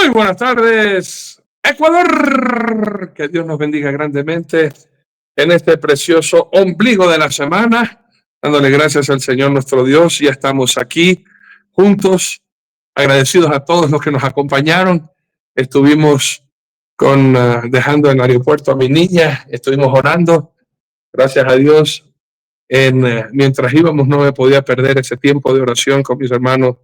Muy buenas tardes, Ecuador. Que Dios nos bendiga grandemente en este precioso ombligo de la semana, dándole gracias al Señor nuestro Dios. Ya estamos aquí juntos, agradecidos a todos los que nos acompañaron. Estuvimos dejando en el aeropuerto a mi niña, estuvimos orando, gracias a Dios. Mientras íbamos no me podía perder ese tiempo de oración con mis hermanos.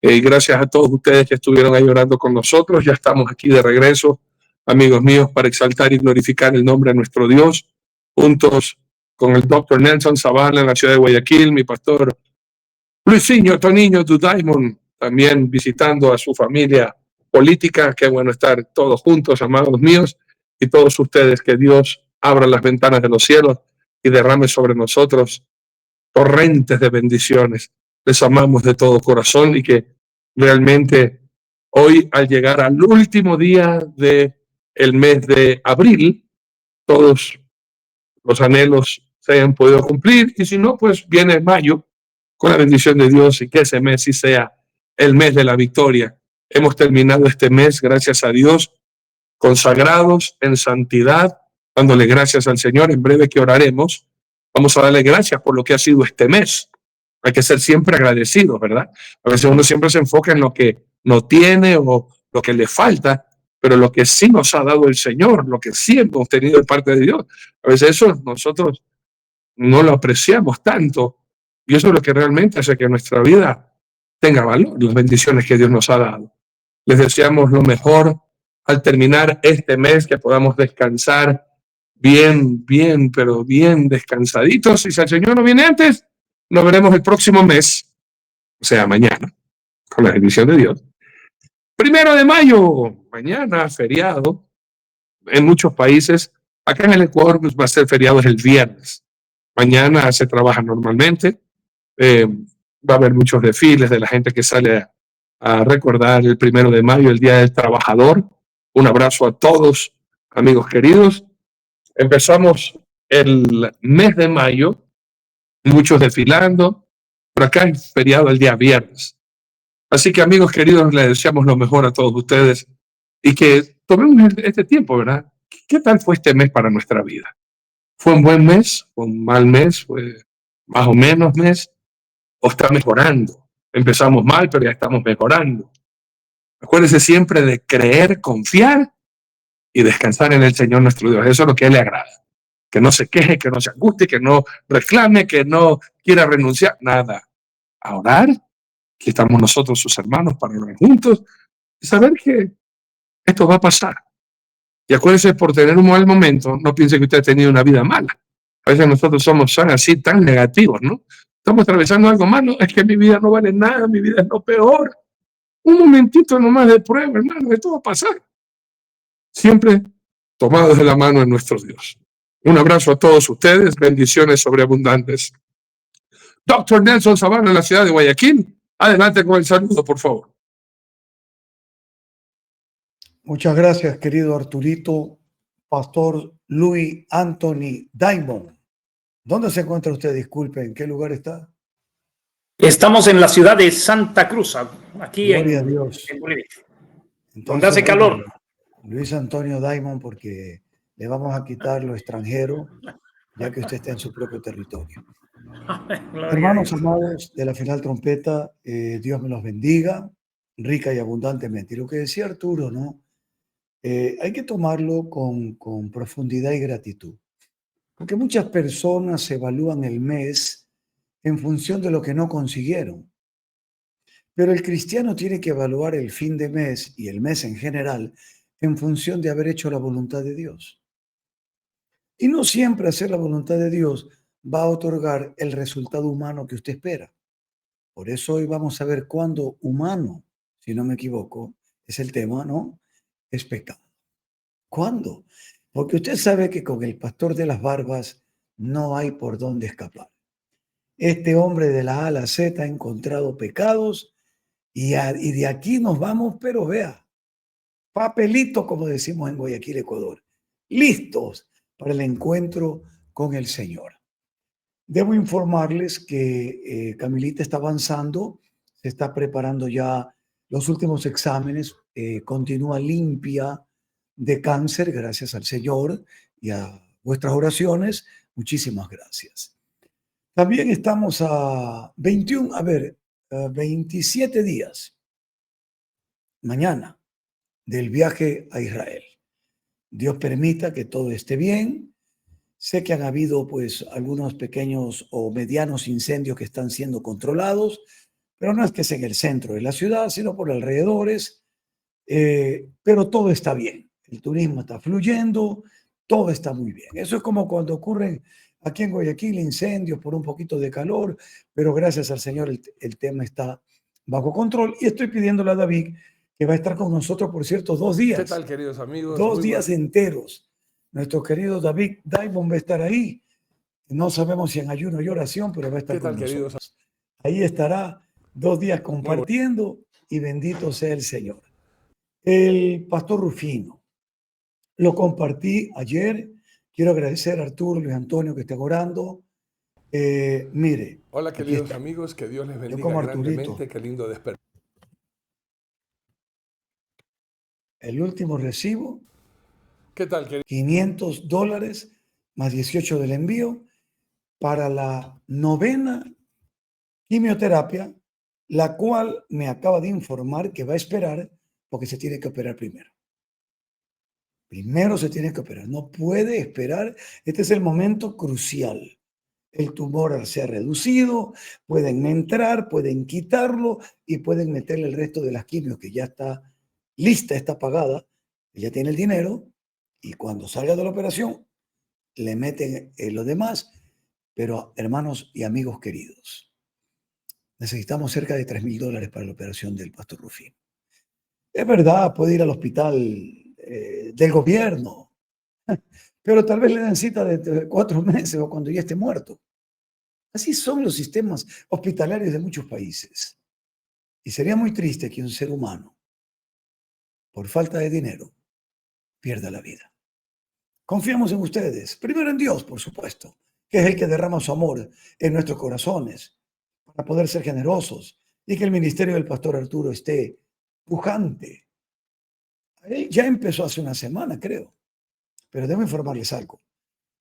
Y gracias a todos ustedes que estuvieron ahí orando con nosotros. Ya estamos aquí de regreso, amigos míos, para exaltar y glorificar el nombre de nuestro Dios, juntos con el Dr. Nelson Zavala en la ciudad de Guayaquil, mi pastor Luisinho Toniño Dudaimon, también visitando a su familia política. Qué bueno estar todos juntos, amados míos, y todos ustedes, que Dios abra las ventanas de los cielos y derrame sobre nosotros torrentes de bendiciones. Les amamos de todo corazón y que realmente hoy, al llegar al último día del mes de abril, todos los anhelos se hayan podido cumplir, y si no, pues viene mayo con la bendición de Dios, y que ese mes sí sea el mes de la victoria. Hemos terminado este mes, gracias a Dios, consagrados en santidad, dándole gracias al Señor. En breve que oraremos, vamos a darle gracias por lo que ha sido este mes. Hay que ser siempre agradecidos, ¿verdad? A veces uno siempre se enfoca en lo que no tiene o lo que le falta, pero lo que sí nos ha dado el Señor, lo que sí hemos tenido de parte de Dios, a veces eso nosotros no lo apreciamos tanto, y eso es lo que realmente hace que nuestra vida tenga valor, las bendiciones que Dios nos ha dado. Les deseamos lo mejor al terminar este mes, que podamos descansar bien, pero bien descansaditos. Y si el Señor no viene antes, nos veremos el próximo mes, o sea, mañana, con la bendición de Dios. 1 de mayo, mañana, feriado. En muchos países, acá en el Ecuador, pues va a ser feriado el viernes. Mañana se trabaja normalmente. Va a haber muchos desfiles de la gente que sale a recordar el 1 de mayo, el Día del Trabajador. Un abrazo a todos, amigos queridos. Empezamos el mes de mayo, muchos desfilando, pero acá es feriado el día viernes. Así que, amigos queridos, les deseamos lo mejor a todos ustedes y que tomemos este tiempo, ¿verdad? ¿Qué tal fue este mes para nuestra vida? ¿Fue un buen mes? ¿Fue un mal mes? ¿Fue más o menos mes? ¿O está mejorando? Empezamos mal, pero ya estamos mejorando. Acuérdense siempre de creer, confiar y descansar en el Señor nuestro Dios. Eso es lo que a Él le agrada. Que no se queje, que no se angustie, que no reclame, que no quiera renunciar. Nada. A orar, que estamos nosotros, sus hermanos, para orar juntos y saber que esto va a pasar. Y acuérdense, por tener un mal momento, no piense que usted ha tenido una vida mala. A veces nosotros somos así tan negativos, ¿no? Estamos atravesando algo malo, es que mi vida no vale nada, mi vida es lo peor. Un momentito nomás de prueba, hermano, esto va a pasar. Siempre tomados de la mano de nuestro Dios. Un abrazo a todos ustedes, bendiciones sobreabundantes. Dr. Nelson Zavala, en la ciudad de Guayaquil. Adelante con el saludo, por favor. Muchas gracias, querido Arturito. Pastor Luis Anthony Diamond. ¿Dónde se encuentra usted? Disculpe, ¿en qué lugar está? Estamos en la ciudad de Santa Cruz, aquí Gloria a Dios. en Bolivia. Entonces, donde hace calor. Luis Antonio Diamond, porque le vamos a quitar lo extranjero, ya que usted está en su propio territorio. Hermanos amados de la final trompeta, Dios me los bendiga rica y abundantemente. Y lo que decía Arturo, ¿no? Hay que tomarlo con profundidad y gratitud, porque muchas personas evalúan el mes en función de lo que no consiguieron. Pero el cristiano tiene que evaluar el fin de mes y el mes en general en función de haber hecho la voluntad de Dios. Y no siempre hacer la voluntad de Dios va a otorgar el resultado humano que usted espera. Por eso hoy vamos a ver cuándo humano, si no me equivoco, es el tema, ¿no? Es pecado. ¿Cuándo? Porque usted sabe que con el pastor de las barbas no hay por dónde escapar. Este hombre de la A a la Z ha encontrado pecados y de aquí nos vamos, pero vea, papelito, como decimos en Guayaquil, Ecuador, listos para el encuentro con el Señor. Debo informarles que Camilita está avanzando, se está preparando ya los últimos exámenes continúa limpia de cáncer, gracias al Señor y a vuestras oraciones. Muchísimas gracias. También estamos a 27 días, mañana, del viaje a Israel. Dios permita que todo esté bien. Sé que han habido pues algunos pequeños o medianos incendios que están siendo controlados, pero no es que sea en el centro de la ciudad, sino por alrededores. Pero todo está bien. El turismo está fluyendo, todo está muy bien. Eso es como cuando ocurren aquí en Guayaquil incendios por un poquito de calor, pero gracias al Señor el tema está bajo control. Y estoy pidiéndole a David que va a estar con nosotros, por cierto, 2 días. ¿Qué tal, queridos amigos? 2 días enteros. Nuestro querido David Diamond va a estar ahí. No sabemos si en ayuno y oración, pero va a estar con nosotros. Ahí estará 2 días compartiendo y bendito sea el Señor. El pastor Rufino, lo compartí ayer. Quiero agradecer a Arturo, Luis Antonio que están orando. Mire. Hola, queridos amigos, que Dios les bendiga grandemente. Qué lindo despertar. El último recibo. ¿Qué tal, querido? $500 más 18 del envío para la 9ª quimioterapia, la cual me acaba de informar que va a esperar porque se tiene que operar primero. Primero se tiene que operar, no puede esperar. Este es el momento crucial. El tumor se ha reducido, pueden entrar, pueden quitarlo y pueden meterle el resto de las quimios que ya está lista, está pagada, ya tiene el dinero y cuando salga de la operación le meten lo demás. Pero hermanos y amigos queridos, necesitamos cerca de $3,000 para la operación del pastor Rufino. Es verdad, puede ir al hospital del gobierno, pero tal vez le den cita de 4 meses o cuando ya esté muerto. Así son los sistemas hospitalarios de muchos países. Y sería muy triste que un ser humano, por falta de dinero, pierda la vida. Confiamos en ustedes, primero en Dios, por supuesto, que es el que derrama su amor en nuestros corazones para poder ser generosos y que el ministerio del pastor Arturo esté pujante. Él ya empezó hace una semana, creo, pero debo informarles algo.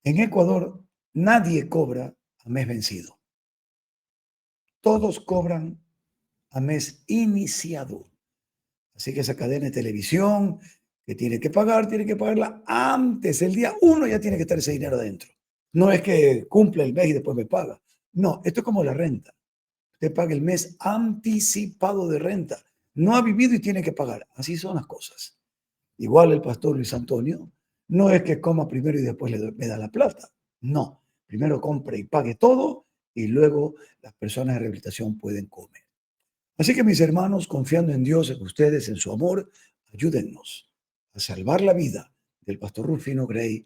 En Ecuador nadie cobra a mes vencido. Todos cobran a mes iniciado. Así que esa cadena de televisión que tiene que pagarla antes, el día 1 ya tiene que estar ese dinero adentro. No es que cumple el mes y después me paga. No, esto es como la renta. Usted paga el mes anticipado de renta. No ha vivido y tiene que pagar. Así son las cosas. Igual el pastor Luis Antonio, no es que coma primero y después me da la plata. No, primero compre y pague todo y luego las personas de rehabilitación pueden comer. Así que mis hermanos, confiando en Dios, en ustedes, en su amor, ayúdennos a salvar la vida del pastor Rufino Grey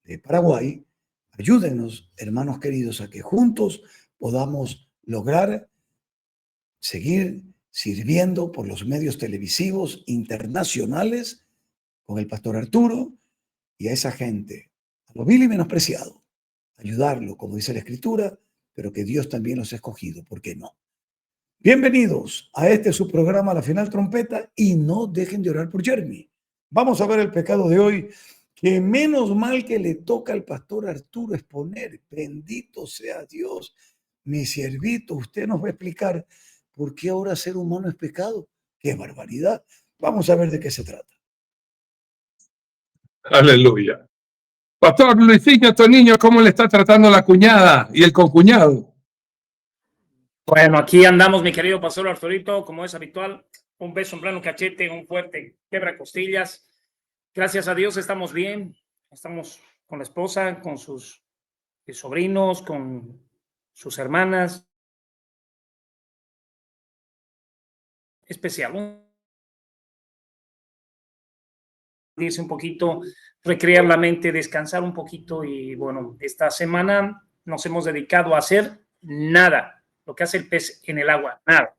de Paraguay. Ayúdennos, hermanos queridos, a que juntos podamos lograr seguir sirviendo por los medios televisivos internacionales con el pastor Arturo y a esa gente, a lo vil y menospreciado, ayudarlo, como dice la Escritura, pero que Dios también los ha escogido, ¿por qué no? Bienvenidos a su programa La Final Trompeta y no dejen de orar por Jeremy. Vamos a ver el pecado de hoy, que menos mal que le toca al pastor Arturo exponer. Bendito sea Dios, mi siervito, usted nos va a explicar por qué ahora ser humano es pecado. ¡Qué barbaridad! Vamos a ver de qué se trata. Aleluya. Pastor Luisinho Toniño, ¿cómo le está tratando la cuñada y el concuñado? Bueno, aquí andamos, mi querido pastor Arturito, como es habitual. Un beso en plano cachete, un fuerte quebra costillas. Gracias a Dios estamos bien. Estamos con la esposa, con sus sobrinos, con sus hermanas. Especial. Irse un poquito, recrear la mente, descansar un poquito y bueno, esta semana nos hemos dedicado a hacer nada, lo que hace el pez en el agua, nada.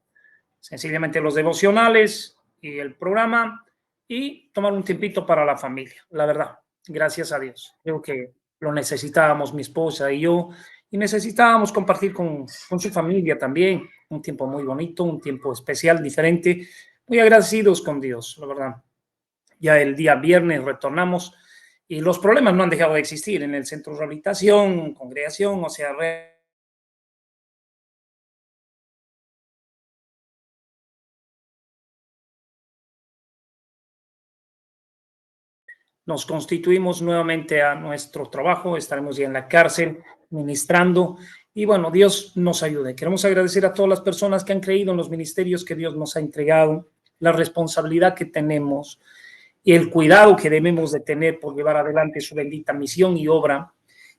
Sencillamente los devocionales y el programa y tomar un tiempito para la familia, la verdad, gracias a Dios. Creo que lo necesitábamos mi esposa y yo y necesitábamos compartir con su familia también, un tiempo muy bonito, un tiempo especial, diferente, muy agradecidos con Dios, la verdad. Ya el día viernes retornamos y los problemas no han dejado de existir en el centro de rehabilitación, congregación, o sea, nos constituimos nuevamente a nuestro trabajo, estaremos ya en la cárcel ministrando y bueno, Dios nos ayude. Queremos agradecer a todas las personas que han creído en los ministerios que Dios nos ha entregado, la responsabilidad que tenemos y el cuidado que debemos de tener por llevar adelante su bendita misión y obra.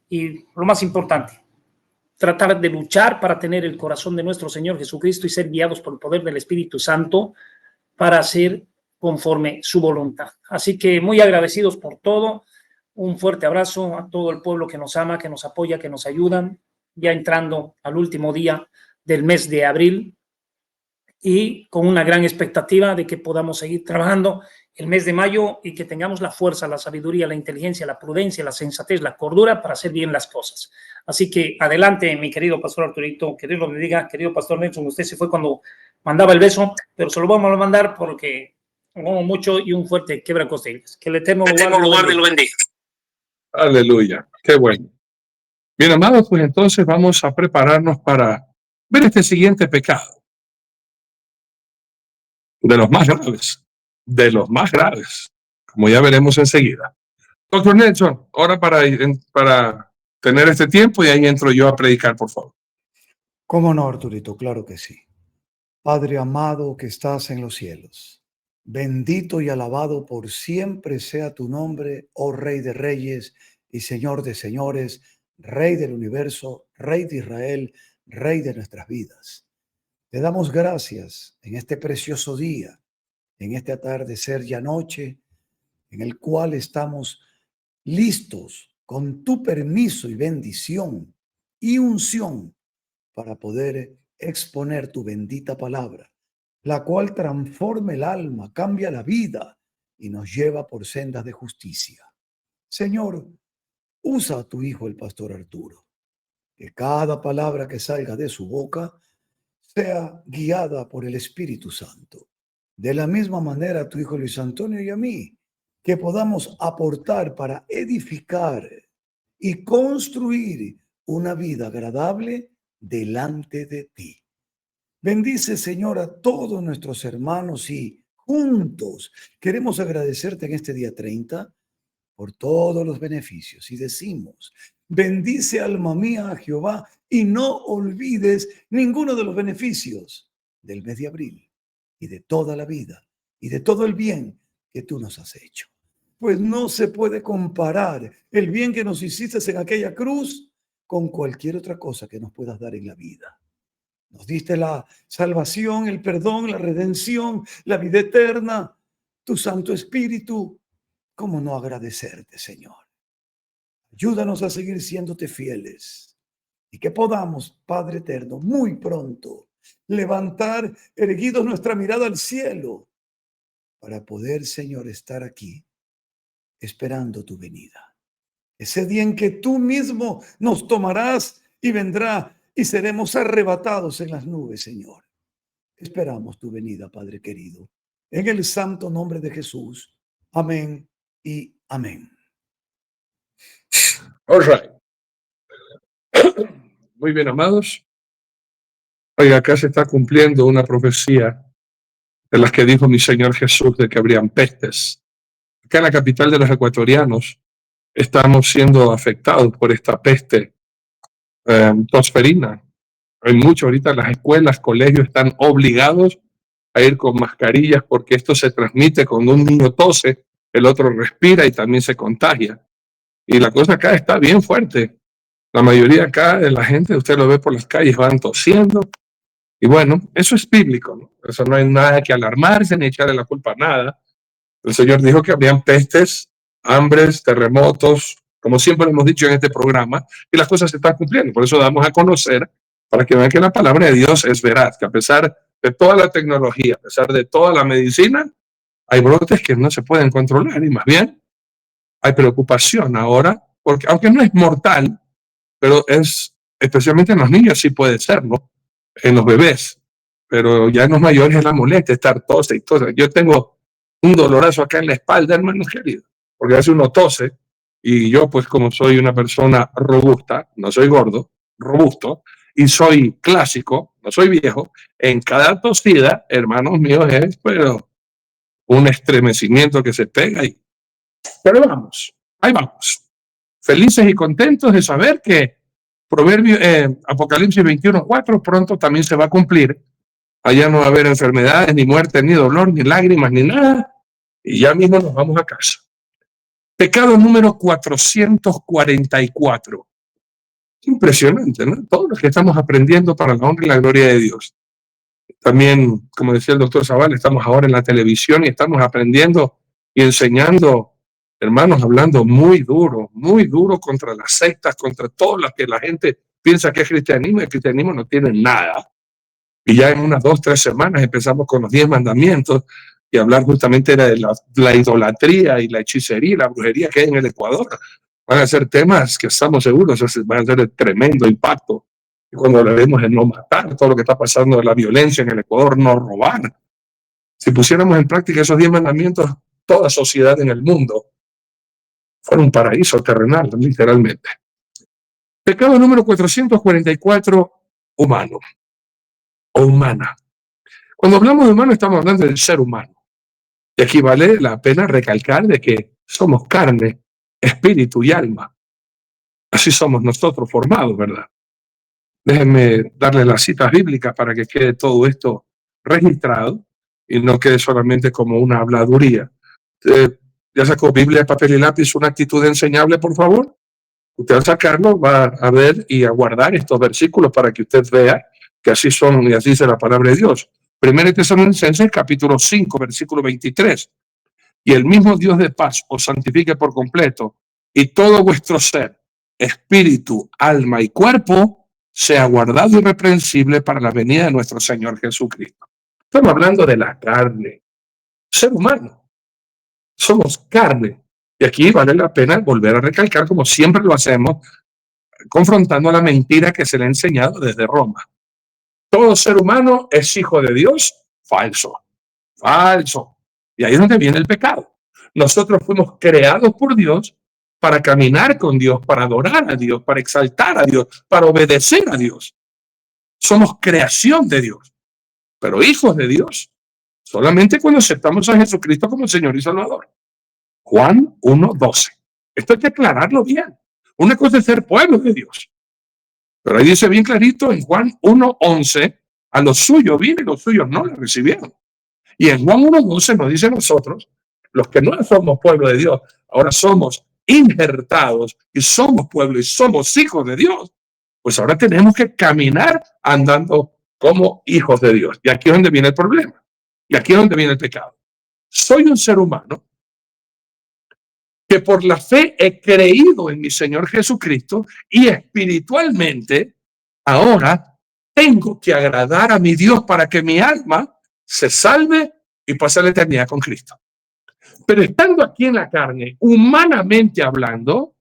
Y lo más importante, tratar de luchar para tener el corazón de nuestro Señor Jesucristo y ser guiados por el poder del Espíritu Santo para hacer conforme su voluntad. Así que muy agradecidos por todo. Un fuerte abrazo a todo el pueblo que nos ama, que nos apoya, que nos ayudan. Ya entrando al último día del mes de abril y con una gran expectativa de que podamos seguir trabajando el mes de mayo y que tengamos la fuerza, la sabiduría, la inteligencia, la prudencia, la sensatez, la cordura para hacer bien las cosas. Así que adelante, mi querido pastor Arturito, que Dios lo bendiga. Querido pastor Nelson, usted se fue cuando mandaba el beso, pero se lo vamos a mandar porque amo mucho y un fuerte quebracostillas. Que el eterno lugar lo bendiga. Aleluya, qué bueno. Bien, amados, pues entonces vamos a prepararnos para ver este siguiente pecado, de los más graves, como ya veremos enseguida. Doctor Nelson, ahora para tener este tiempo y ahí entro yo a predicar, por favor. ¿Cómo no, Arturito? Claro que sí. Padre amado que estás en los cielos, bendito y alabado por siempre sea tu nombre, oh Rey de Reyes y Señor de Señores, Rey del universo, Rey de Israel, Rey de nuestras vidas. Te damos gracias en este precioso día, en este atardecer y noche, en el cual estamos listos con tu permiso y bendición y unción para poder exponer tu bendita palabra, la cual transforma el alma, cambia la vida y nos lleva por sendas de justicia. Señor, usa a tu hijo el pastor Arturo, que cada palabra que salga de su boca sea guiada por el Espíritu Santo. De la misma manera a tu hijo Luis Antonio y a mí, que podamos aportar para edificar y construir una vida agradable delante de ti. Bendice, Señor, a todos nuestros hermanos y juntos queremos agradecerte en este día 30 por todos los beneficios y decimos, bendice alma mía a Jehová y no olvides ninguno de los beneficios del mes de abril y de toda la vida y de todo el bien que tú nos has hecho. Pues no se puede comparar el bien que nos hiciste en aquella cruz con cualquier otra cosa que nos puedas dar en la vida. Nos diste la salvación, el perdón, la redención, la vida eterna, tu Santo Espíritu. ¿Cómo no agradecerte, Señor? Ayúdanos a seguir siéndote fieles y que podamos, Padre eterno, muy pronto levantar erguidos nuestra mirada al cielo para poder, Señor, estar aquí esperando tu venida. Ese día en que tú mismo nos tomarás y vendrá y seremos arrebatados en las nubes, Señor. Esperamos tu venida, Padre querido. En el santo nombre de Jesús. Amén y amén. All right. Muy bien, amados. Oiga, acá se está cumpliendo una profecía de las que dijo mi Señor Jesús de que habrían pestes. Acá en la capital de los ecuatorianos estamos siendo afectados por esta peste tosferina. Hay mucho ahorita, las escuelas, colegios están obligados a ir con mascarillas porque esto se transmite cuando un niño tose, el otro respira y también se contagia. Y la cosa acá está bien fuerte. La mayoría acá de la gente, usted lo ve por las calles, van tosiendo. Y bueno, eso es bíblico, ¿no? Eso no hay nada que alarmarse ni echarle la culpa a nada. El Señor dijo que habían pestes, hambres, terremotos, como siempre hemos dicho en este programa, y las cosas se están cumpliendo. Por eso damos a conocer, para que vean que la palabra de Dios es veraz, que a pesar de toda la tecnología, a pesar de toda la medicina, hay brotes que no se pueden controlar y más bien hay preocupación ahora, porque aunque no es mortal, pero es, especialmente en los niños sí puede ser, ¿no? En los bebés. pero ya en los mayores es la molestia estar tose y tose. Yo tengo un dolorazo acá en la espalda, hermanos queridos, porque a veces uno tose y yo, pues como soy una persona robusta, no soy gordo, robusto, y soy clásico, no soy viejo, en cada tosida, hermanos míos, es pero un estremecimiento que se pega ahí. Pero vamos, ahí vamos. Felices y contentos de saber que Apocalipsis 21:4 pronto también se va a cumplir. Allá no va a haber enfermedades, ni muerte, ni dolor, ni lágrimas, ni nada. Y ya mismo nos vamos a casa. Pecado número 444. Impresionante, ¿no? Todo lo que estamos aprendiendo para la honra y la gloria de Dios. También, como decía el doctor Zaval, estamos ahora en la televisión y estamos aprendiendo y enseñando, hermanos, hablando muy duro contra las sectas, contra todo lo que la gente piensa que es cristianismo, y el cristianismo no tiene nada. Y ya en unas 2, 3 semanas empezamos con los 10 mandamientos y hablar justamente de la idolatría y la hechicería y la brujería que hay en el Ecuador. Van a ser temas que estamos seguros van a ser de tremendo impacto. Y cuando hablaremos de no matar, todo lo que está pasando de la violencia en el Ecuador, no robar. Si pusiéramos en práctica esos 10 mandamientos, toda sociedad en el mundo fuera un paraíso terrenal, literalmente. Pecado número 444, humano o humana. Cuando hablamos de humano, estamos hablando del ser humano. Y aquí vale la pena recalcar de que somos carne, espíritu y alma. Así somos nosotros formados, ¿verdad? Déjenme darle las citas bíblicas para que quede todo esto registrado y no quede solamente como una habladuría. ¿Ya sacó Biblia, papel y lápiz, una actitud enseñable, por favor? Usted va a sacarlo, va a ver y a guardar estos versículos para que usted vea que así son y así dice la palabra de Dios. 1 Tesalonicenses, capítulo 5, versículo 23. Y el mismo Dios de paz os santifique por completo, y todo vuestro ser, espíritu, alma y cuerpo, sea guardado irreprensible para la venida de nuestro Señor Jesucristo. Estamos hablando de la carne, ser humano. Somos carne. Y aquí vale la pena volver a recalcar, como siempre lo hacemos, confrontando la mentira que se le ha enseñado desde Roma. Todo ser humano es hijo de Dios. Falso. Falso. Y ahí es donde viene el pecado. Nosotros fuimos creados por Dios para caminar con Dios, para adorar a Dios, para exaltar a Dios, para obedecer a Dios. Somos creación de Dios, pero hijos de Dios solamente cuando aceptamos a Jesucristo como Señor y Salvador. Juan 1:12. Esto hay que aclararlo bien. Una cosa es ser pueblo de Dios, pero ahí dice bien clarito en Juan 1:11, a los suyos vino y los suyos no le recibieron. Y en Juan 1:12 nos dice nosotros, los que no somos pueblo de Dios, ahora somos injertados y somos pueblo y somos hijos de Dios, pues ahora tenemos que caminar andando como hijos de Dios. Y aquí es donde viene el problema. Y aquí es donde viene el pecado. Soy un ser humano que por la fe he creído en mi Señor Jesucristo y espiritualmente ahora tengo que agradar a mi Dios para que mi alma se salve y pase la eternidad con Cristo. Pero estando aquí en la carne, humanamente hablando,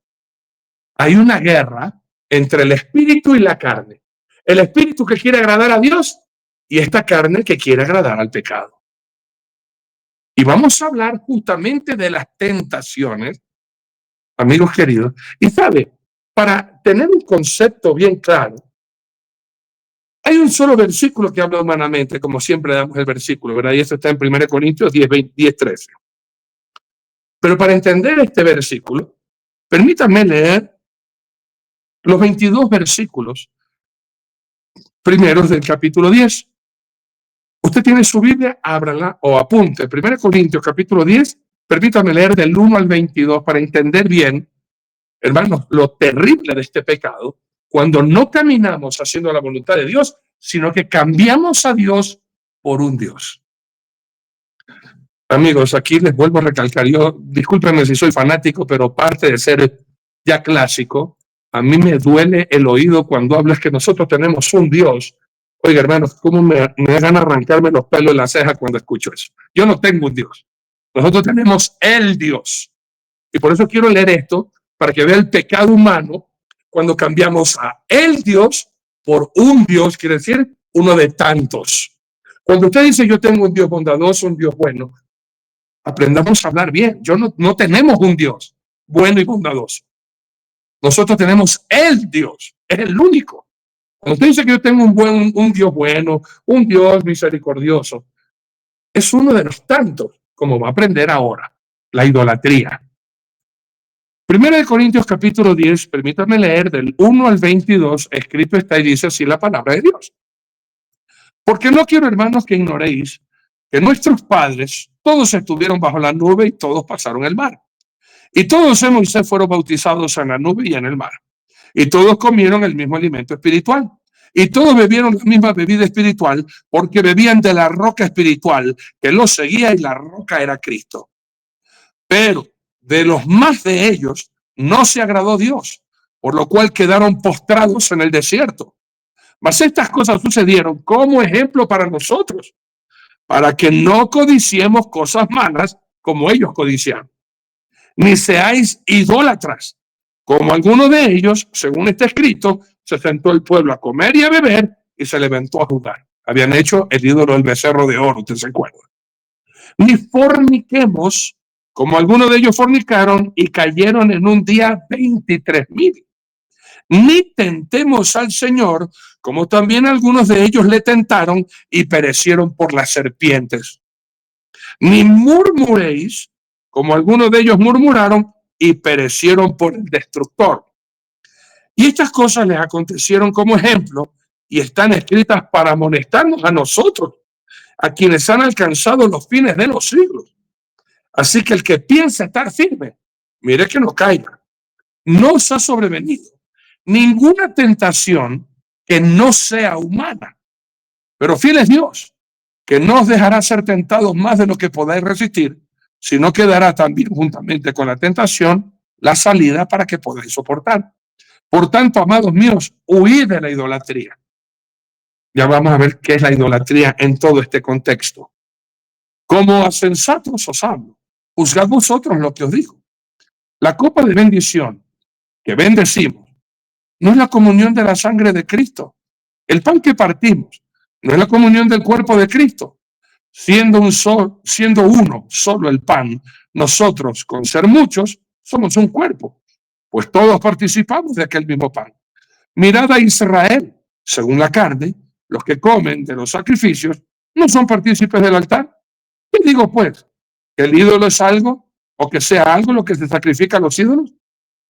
hay una guerra entre el espíritu y la carne. El espíritu que quiere agradar a Dios y esta carne que quiere agradar al pecado. Y vamos a hablar justamente de las tentaciones, amigos queridos. Y sabe, para tener un concepto bien claro, hay un solo versículo que habla humanamente, como siempre damos el versículo, ¿verdad? Y esto está en 1 Corintios 10:13. Pero para entender este versículo, permítanme leer los 22 versículos primeros del capítulo 10. Usted tiene su Biblia, ábrala o apunte. 1 Corintios capítulo 10, permítame leer del 1 al 22 para entender bien, hermanos, lo terrible de este pecado, cuando no caminamos haciendo la voluntad de Dios, sino que cambiamos a Dios por un Dios. Amigos, aquí les vuelvo a recalcar, yo, discúlpenme si soy fanático, pero parte de ser ya clásico, a mí me duele el oído cuando hablas que nosotros tenemos un Dios. Oiga, hermanos, ¿cómo me da ganas arrancarme los pelos de la ceja cuando escucho eso? Yo no tengo un Dios. Nosotros tenemos el Dios. Y por eso quiero leer esto, para que vea el pecado humano cuando cambiamos a el Dios por un Dios, quiere decir uno de tantos. Cuando usted dice yo tengo un Dios bondadoso, un Dios bueno, aprendamos a hablar bien. No tenemos un Dios bueno y bondadoso. Nosotros tenemos el Dios, es el único. Cuando usted dice que yo tengo un Dios bueno, un Dios misericordioso, es uno de los tantos, como va a aprender ahora, la idolatría. 1 Corintios capítulo 10, permítame leer del 1 al 22, escrito está y dice así la palabra de Dios. Porque no quiero, hermanos, que ignoréis que nuestros padres todos estuvieron bajo la nube y todos pasaron el mar. Y todos en Moisés fueron bautizados en la nube y en el mar. Y todos comieron el mismo alimento espiritual. Y todos bebieron la misma bebida espiritual porque bebían de la roca espiritual que los seguía y la roca era Cristo. Pero de los más de ellos no se agradó Dios, por lo cual quedaron postrados en el desierto. Mas estas cosas sucedieron como ejemplo para nosotros, para que no codiciemos cosas malas como ellos codiciaron. Ni seáis idólatras, como algunos de ellos, según está escrito, se sentó el pueblo a comer y a beber y se levantó a jugar. Habían hecho el ídolo del becerro de oro, ¿usted se acuerda? Ni forniquemos, como algunos de ellos fornicaron y cayeron en un día 23,000. Ni tentemos al Señor, como también algunos de ellos le tentaron y perecieron por las serpientes. Ni murmuréis, como algunos de ellos murmuraron y perecieron por el destructor. Y estas cosas les acontecieron como ejemplo y están escritas para amonestarnos a nosotros, a quienes han alcanzado los fines de los siglos. Así que el que piensa estar firme, mire que no caiga. No os ha sobrevenido ninguna tentación que no sea humana, pero fiel es Dios, que no os dejará ser tentados más de lo que podáis resistir, sino que dará también juntamente con la tentación la salida para que podáis soportar. Por tanto, amados míos, huid de la idolatría. Ya vamos a ver qué es la idolatría en todo este contexto. Como a sensatos os hablo, juzgad vosotros lo que os digo. La copa de bendición que bendecimos no es la comunión de la sangre de Cristo. El pan que partimos no es la comunión del cuerpo de Cristo. Siendo uno solo el pan, nosotros, con ser muchos, somos un cuerpo, pues todos participamos de aquel mismo pan. Mirad a Israel, según la carne, los que comen de los sacrificios no son partícipes del altar. ¿Qué digo pues? ¿Que el ídolo es algo o que sea algo lo que se sacrifica a los ídolos?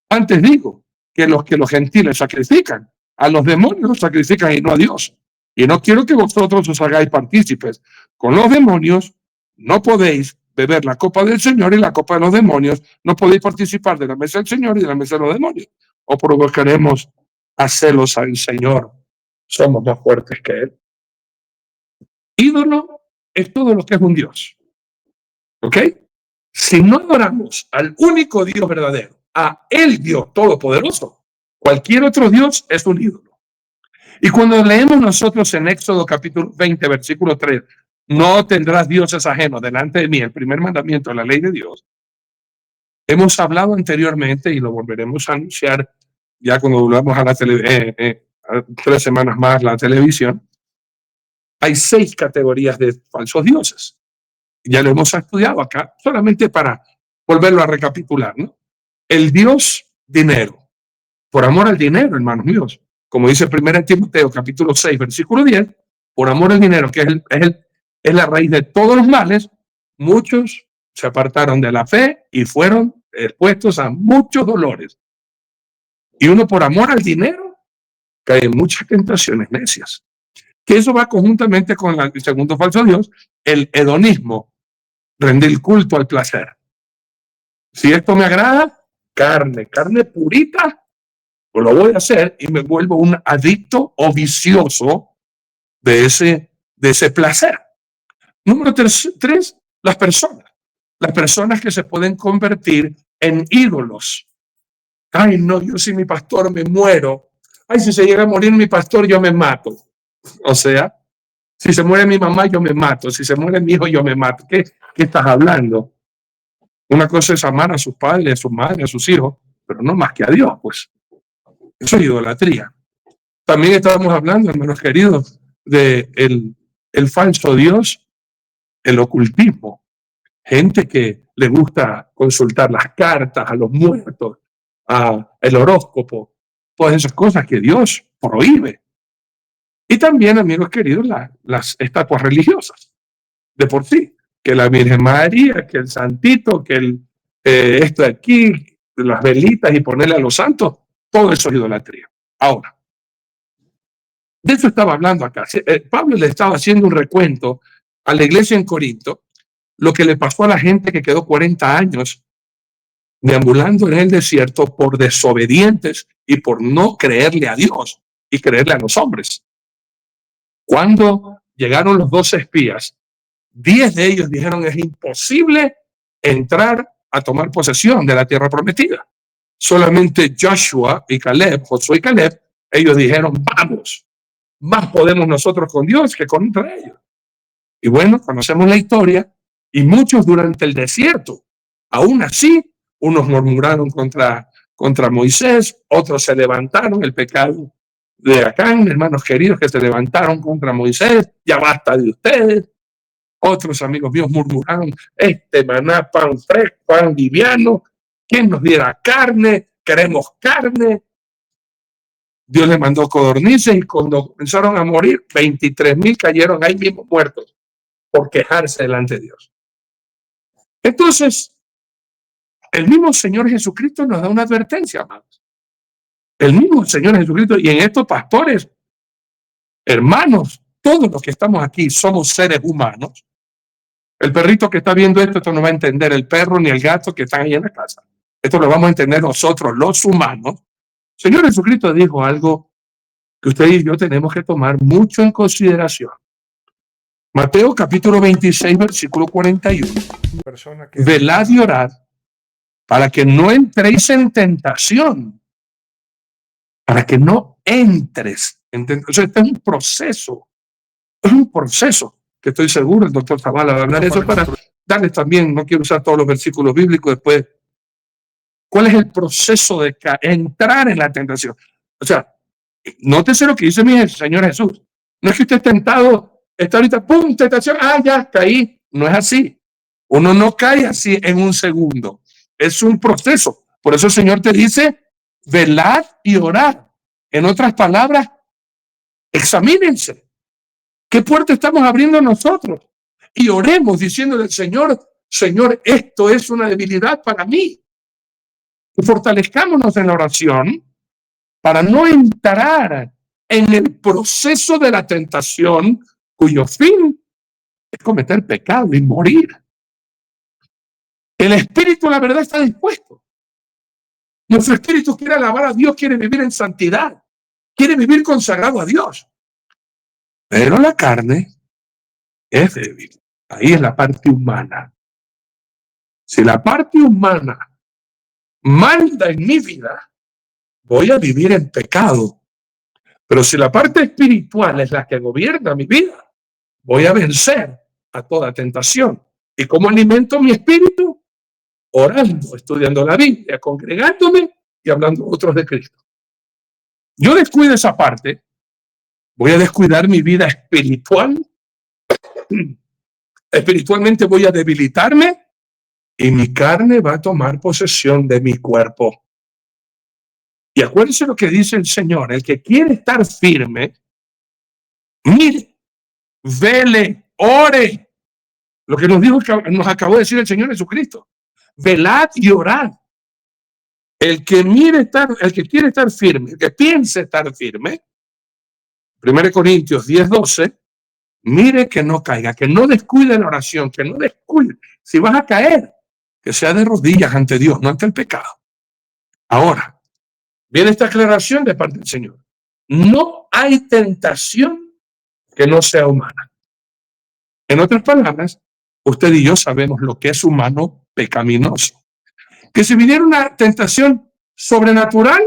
Antes digo que los gentiles sacrifican, a los demonios los sacrifican y no a Dios. Y no quiero que vosotros os hagáis partícipes. Con los demonios no podéis beber la copa del Señor y la copa de los demonios. No podéis participar de la mesa del Señor y de la mesa de los demonios. O provocaremos a celos al Señor. Somos más fuertes que Él. Ídolo es todo lo que es un Dios. ¿Ok? Si no adoramos al único Dios verdadero, a el Dios todopoderoso, cualquier otro Dios es un ídolo. Y cuando leemos nosotros en Éxodo capítulo 20, versículo 3, no tendrás dioses ajenos delante de mí, el primer mandamiento de la ley de Dios, hemos hablado anteriormente y lo volveremos a anunciar ya cuando volvamos a la 3 semanas más la televisión. Hay 6 categorías de falsos dioses. Ya lo hemos estudiado acá, solamente para volverlo a recapitular, ¿no? El dios dinero, por amor al dinero, hermanos míos, como dice 1 Timoteo capítulo 6, versículo 10, por amor al dinero, que es la raíz de todos los males, muchos se apartaron de la fe y fueron expuestos a muchos dolores. Y uno por amor al dinero cae en muchas tentaciones necias. Que eso va conjuntamente con el segundo falso dios, el hedonismo, rendir culto al placer. Si esto me agrada, carne purita, pues lo voy a hacer y me vuelvo un adicto o vicioso de ese placer. Número 3, las personas que se pueden convertir en ídolos. Ay, no, yo si mi pastor me muero. Ay, si se llega a morir mi pastor, yo me mato. O sea, si se muere mi mamá, yo me mato. Si se muere mi hijo, yo me mato. ¿Qué estás hablando? Una cosa es amar a sus padres, a su madre, a sus hijos, pero no más que a Dios, pues. Eso es idolatría. También estábamos hablando, hermanos queridos, de el el falso Dios, el ocultismo. Gente que le gusta consultar las cartas, a los muertos, el horóscopo, todas esas cosas que Dios prohíbe. Y también, amigos queridos, las estatuas religiosas, de por sí, que la Virgen María, que el Santito, que esto de aquí, las velitas y ponerle a los santos, todo eso es idolatría. Ahora, de eso estaba hablando acá. Pablo le estaba haciendo un recuento a la iglesia en Corinto, lo que le pasó a la gente que quedó 40 años deambulando en el desierto por desobedientes y por no creerle a Dios y creerle a los hombres. Cuando llegaron los 12 espías, 10 de ellos dijeron: es imposible entrar a tomar posesión de la tierra prometida. Solamente Joshua y Caleb, Josué y Caleb, ellos dijeron: vamos, más podemos nosotros con Dios que contra ellos. Y bueno, conocemos la historia, y muchos durante el desierto, aún así, unos murmuraron contra Moisés, otros se levantaron, el pecado de Acán, hermanos queridos, que se levantaron contra Moisés: ya basta de ustedes. Otros amigos míos murmuraron: este maná, pan fresco, pan liviano, ¿quién nos diera carne? Queremos carne. Dios les mandó codornices, y cuando comenzaron a morir, 23,000 cayeron ahí mismo muertos por quejarse delante de Dios. Entonces, el mismo Señor Jesucristo nos da una advertencia, amados. El mismo Señor Jesucristo, y en estos pastores, hermanos, todos los que estamos aquí somos seres humanos. El perrito que está viendo esto no va a entender el perro ni el gato que están ahí en la casa. Esto lo vamos a entender nosotros, los humanos. El Señor Jesucristo dijo algo que usted y yo tenemos que tomar mucho en consideración. Mateo capítulo 26, versículo 41. Velad y orad para que no entréis en tentación. Para que no entres en tentación. Este es un proceso. Es un proceso que estoy seguro el doctor Zavala va a hablar de eso, para darles también, no quiero usar todos los versículos bíblicos después. ¿Cuál es el proceso de entrar en la tentación? O sea, nótese lo que dice mi Señor Jesús. No es que usted tentado, está ahorita, ¡pum!, tentación, ya, caí. No es así. Uno no cae así en un segundo. Es un proceso. Por eso el Señor te dice: velad y orad. En otras palabras, examínense. ¿Qué puerta estamos abriendo nosotros? Y oremos diciéndole al Señor: Señor, esto es una debilidad para mí. Y fortalezcámonos en la oración para no entrar en el proceso de la tentación, cuyo fin es cometer pecado y morir. El espíritu, la verdad, está dispuesto. Nuestro espíritu quiere alabar a Dios, quiere vivir en santidad, quiere vivir consagrado a Dios. Pero la carne es débil. Ahí es la parte humana. Si la parte humana manda en mi vida, voy a vivir en pecado. Pero si la parte espiritual es la que gobierna mi vida, voy a vencer a toda tentación. ¿Y cómo alimento mi espíritu? Orando, estudiando la Biblia, congregándome y hablando a otros de Cristo. Yo descuido esa parte, voy a descuidar mi vida espiritual. Espiritualmente voy a debilitarme y mi carne va a tomar posesión de mi cuerpo. Y acuérdense lo que dice el Señor: el que quiere estar firme, mire, vele, ore. Lo que nos acabó de decir el Señor Jesucristo: velad y orad. El que quiere estar firme, el que piense estar firme, 1 Corintios 10:12, mire que no caiga, que no descuide la oración, que no descuide. Si vas a caer, que sea de rodillas ante Dios, no ante el pecado. Ahora, viene esta aclaración de parte del Señor: no hay tentación que no sea humana. En otras palabras, usted y yo sabemos lo que es humano pecaminoso. Que si viniera una tentación sobrenatural,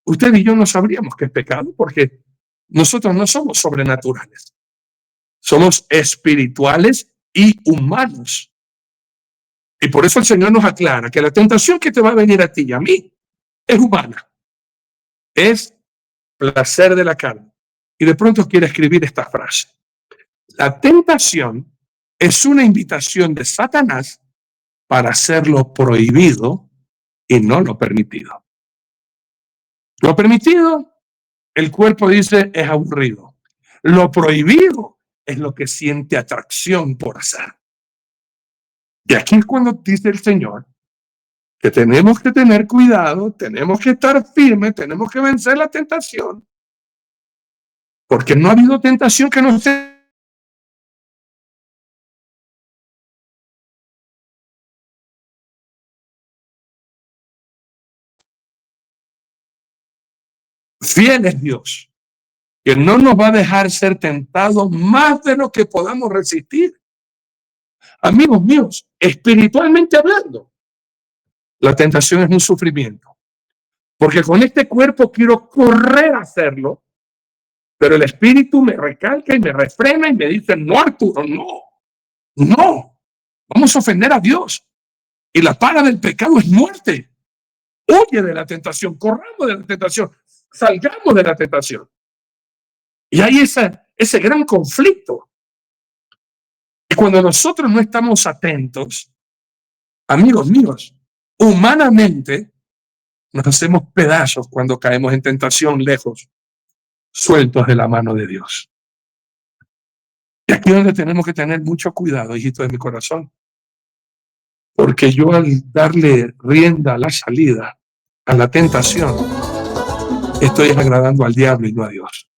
usted y yo no sabríamos que es pecado, porque nosotros no somos sobrenaturales. Somos espirituales y humanos. Y por eso el Señor nos aclara que la tentación que te va a venir a ti y a mí es humana. Es placer de la carne. Y de pronto quiere escribir esta frase: La tentación es una invitación de Satanás para hacer lo prohibido y no lo permitido. Lo permitido, el cuerpo dice, es aburrido. Lo prohibido es lo que siente atracción por hacer. Y aquí es cuando dice el Señor que tenemos que tener cuidado, tenemos que estar firmes, tenemos que vencer la tentación, porque no ha habido tentación que no esté fiel es Dios, que no nos va a dejar ser tentados más de lo que podamos resistir. Amigos míos, espiritualmente hablando, la tentación es un sufrimiento, porque con este cuerpo quiero correr a hacerlo, pero el espíritu me recalca y me refrena y me dice, no, Arturo, no, vamos a ofender a Dios. Y la paga del pecado es muerte. Huye de la tentación, corramos de la tentación, salgamos de la tentación. Y hay ese gran conflicto. Y cuando nosotros no estamos atentos, amigos míos, humanamente nos hacemos pedazos cuando caemos en tentación lejos, sueltos de la mano de Dios. Y aquí es donde tenemos que tener mucho cuidado, hijito de mi corazón. Porque yo al darle rienda a la salida, a la tentación, estoy agradando al diablo y no a Dios.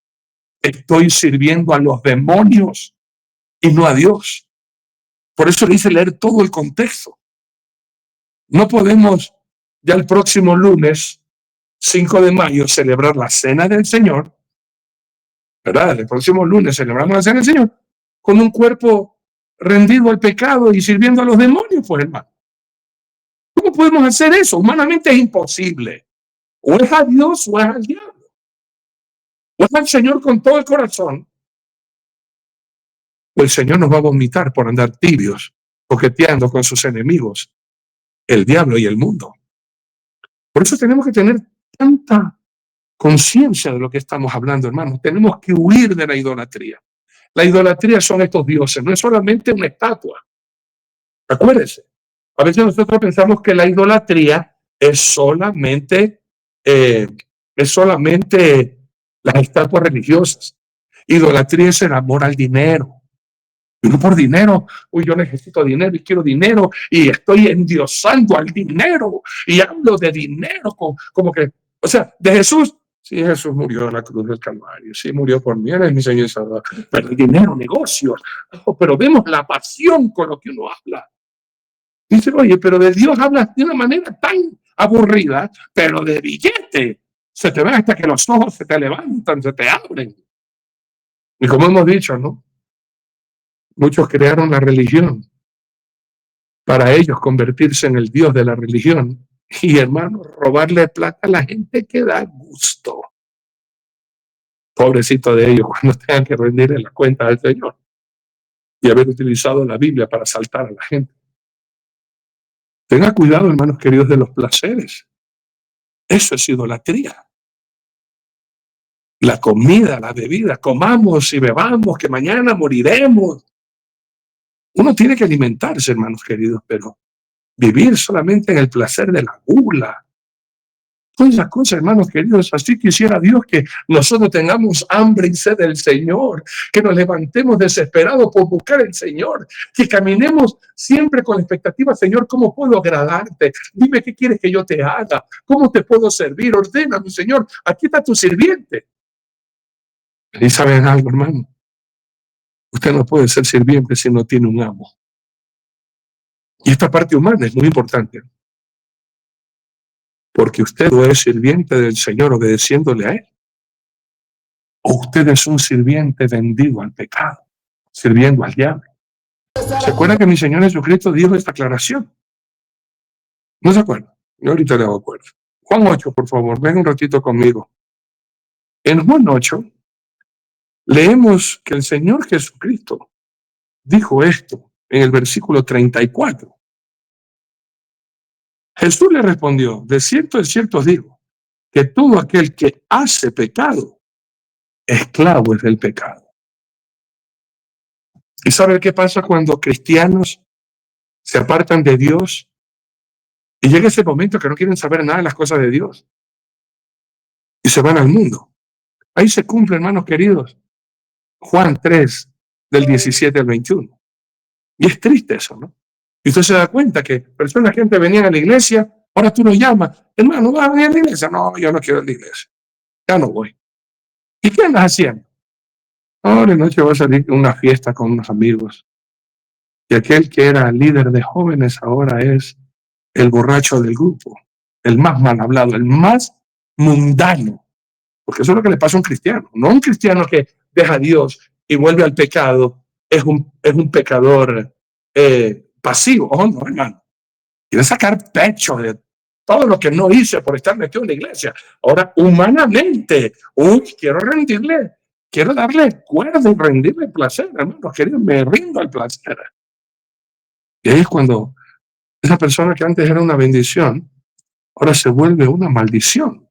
Estoy sirviendo a los demonios y no a Dios. Por eso le hice leer todo el contexto. No podemos ya el próximo lunes, 5 de mayo, celebrar la Cena del Señor, ¿verdad? El próximo lunes celebramos la Cena del Señor con un cuerpo rendido al pecado y sirviendo a los demonios, pues, hermano. ¿Cómo podemos hacer eso? Humanamente es imposible. O es a Dios o es al diablo. O es al Señor con todo el corazón, o el Señor nos va a vomitar por andar tibios, coqueteando con sus enemigos, el diablo y el mundo. Por eso tenemos que tener tanta conciencia de lo que estamos hablando, hermanos. Tenemos que huir de la idolatría. La idolatría son estos dioses, no es solamente una estatua. Acuérdense, a veces nosotros pensamos que la idolatría es solamente las estatuas religiosas. Idolatría es el amor al dinero. Y no por dinero, uy, yo necesito dinero y quiero dinero y estoy endiosando al dinero y hablo de dinero como que, o sea, de Jesús. Sí, Jesús murió en la cruz del Calvario, sí, murió por mí, él es mi Señor y Salvador. Pero el dinero, negocios, pero vemos la pasión con lo que uno habla. Dice, oye, pero de Dios hablas de una manera tan aburrida, pero de billete se te ve hasta que los ojos se te levantan, se te abren. Y como hemos dicho, ¿no? Muchos crearon la religión para ellos convertirse en el Dios de la religión. Y hermano, robarle plata a la gente que da gusto. Pobrecito de ellos cuando tengan que rendirle la cuenta al Señor y haber utilizado la Biblia para asaltar a la gente. Tenga cuidado, hermanos queridos, de los placeres. Eso es idolatría. La comida, la bebida, comamos y bebamos, que mañana moriremos. Uno tiene que alimentarse, hermanos queridos, pero vivir solamente en el placer de la gula. Todas esas cosas, hermanos queridos, así quisiera Dios que nosotros tengamos hambre y sed del Señor, que nos levantemos desesperados por buscar el Señor, que caminemos siempre con expectativa, Señor, ¿cómo puedo agradarte? Dime qué quieres que yo te haga, ¿cómo te puedo servir? Ordéname, Señor, aquí está tu sirviente. ¿Y saben algo, hermano? Usted no puede ser sirviente si no tiene un amo. Y esta parte humana es muy importante. Porque usted o es sirviente del Señor obedeciéndole a Él, o usted es un sirviente vendido al pecado, sirviendo al diablo. ¿Se acuerda que mi Señor Jesucristo dijo esta aclaración? ¿No se acuerda? Yo ahorita le hago acuerdo. Juan 8, por favor, ven un ratito conmigo. En Juan 8, leemos que el Señor Jesucristo dijo esto en el versículo 34. Jesús le respondió, de cierto os digo, que todo aquel que hace pecado, esclavo es del pecado. ¿Y sabe qué pasa cuando cristianos se apartan de Dios y llega ese momento que no quieren saber nada de las cosas de Dios y se van al mundo? Ahí se cumple, hermanos queridos, Juan 3, del 17 al 21. Y es triste eso, ¿no? Y usted se da cuenta que personas que antes venían a la iglesia, ahora tú los llamas, hermano, ¿vas a venir a la iglesia? No, yo no quiero ir a la iglesia, ya no voy. ¿Y qué andas haciendo? Ahora de noche voy a salir a una fiesta con unos amigos. Y aquel que era líder de jóvenes ahora es el borracho del grupo, el más mal hablado, el más mundano. Porque eso es lo que le pasa a un cristiano. No un cristiano que deja a Dios y vuelve al pecado, es un pecador pasivo. Oh, no, hermano. Quiere sacar pecho de todo lo que no hice por estar metido en la iglesia. Ahora, humanamente, quiero darle cuerda y rendirle placer, hermano. Me rindo al placer. Y ahí es cuando esa persona que antes era una bendición, ahora se vuelve una maldición.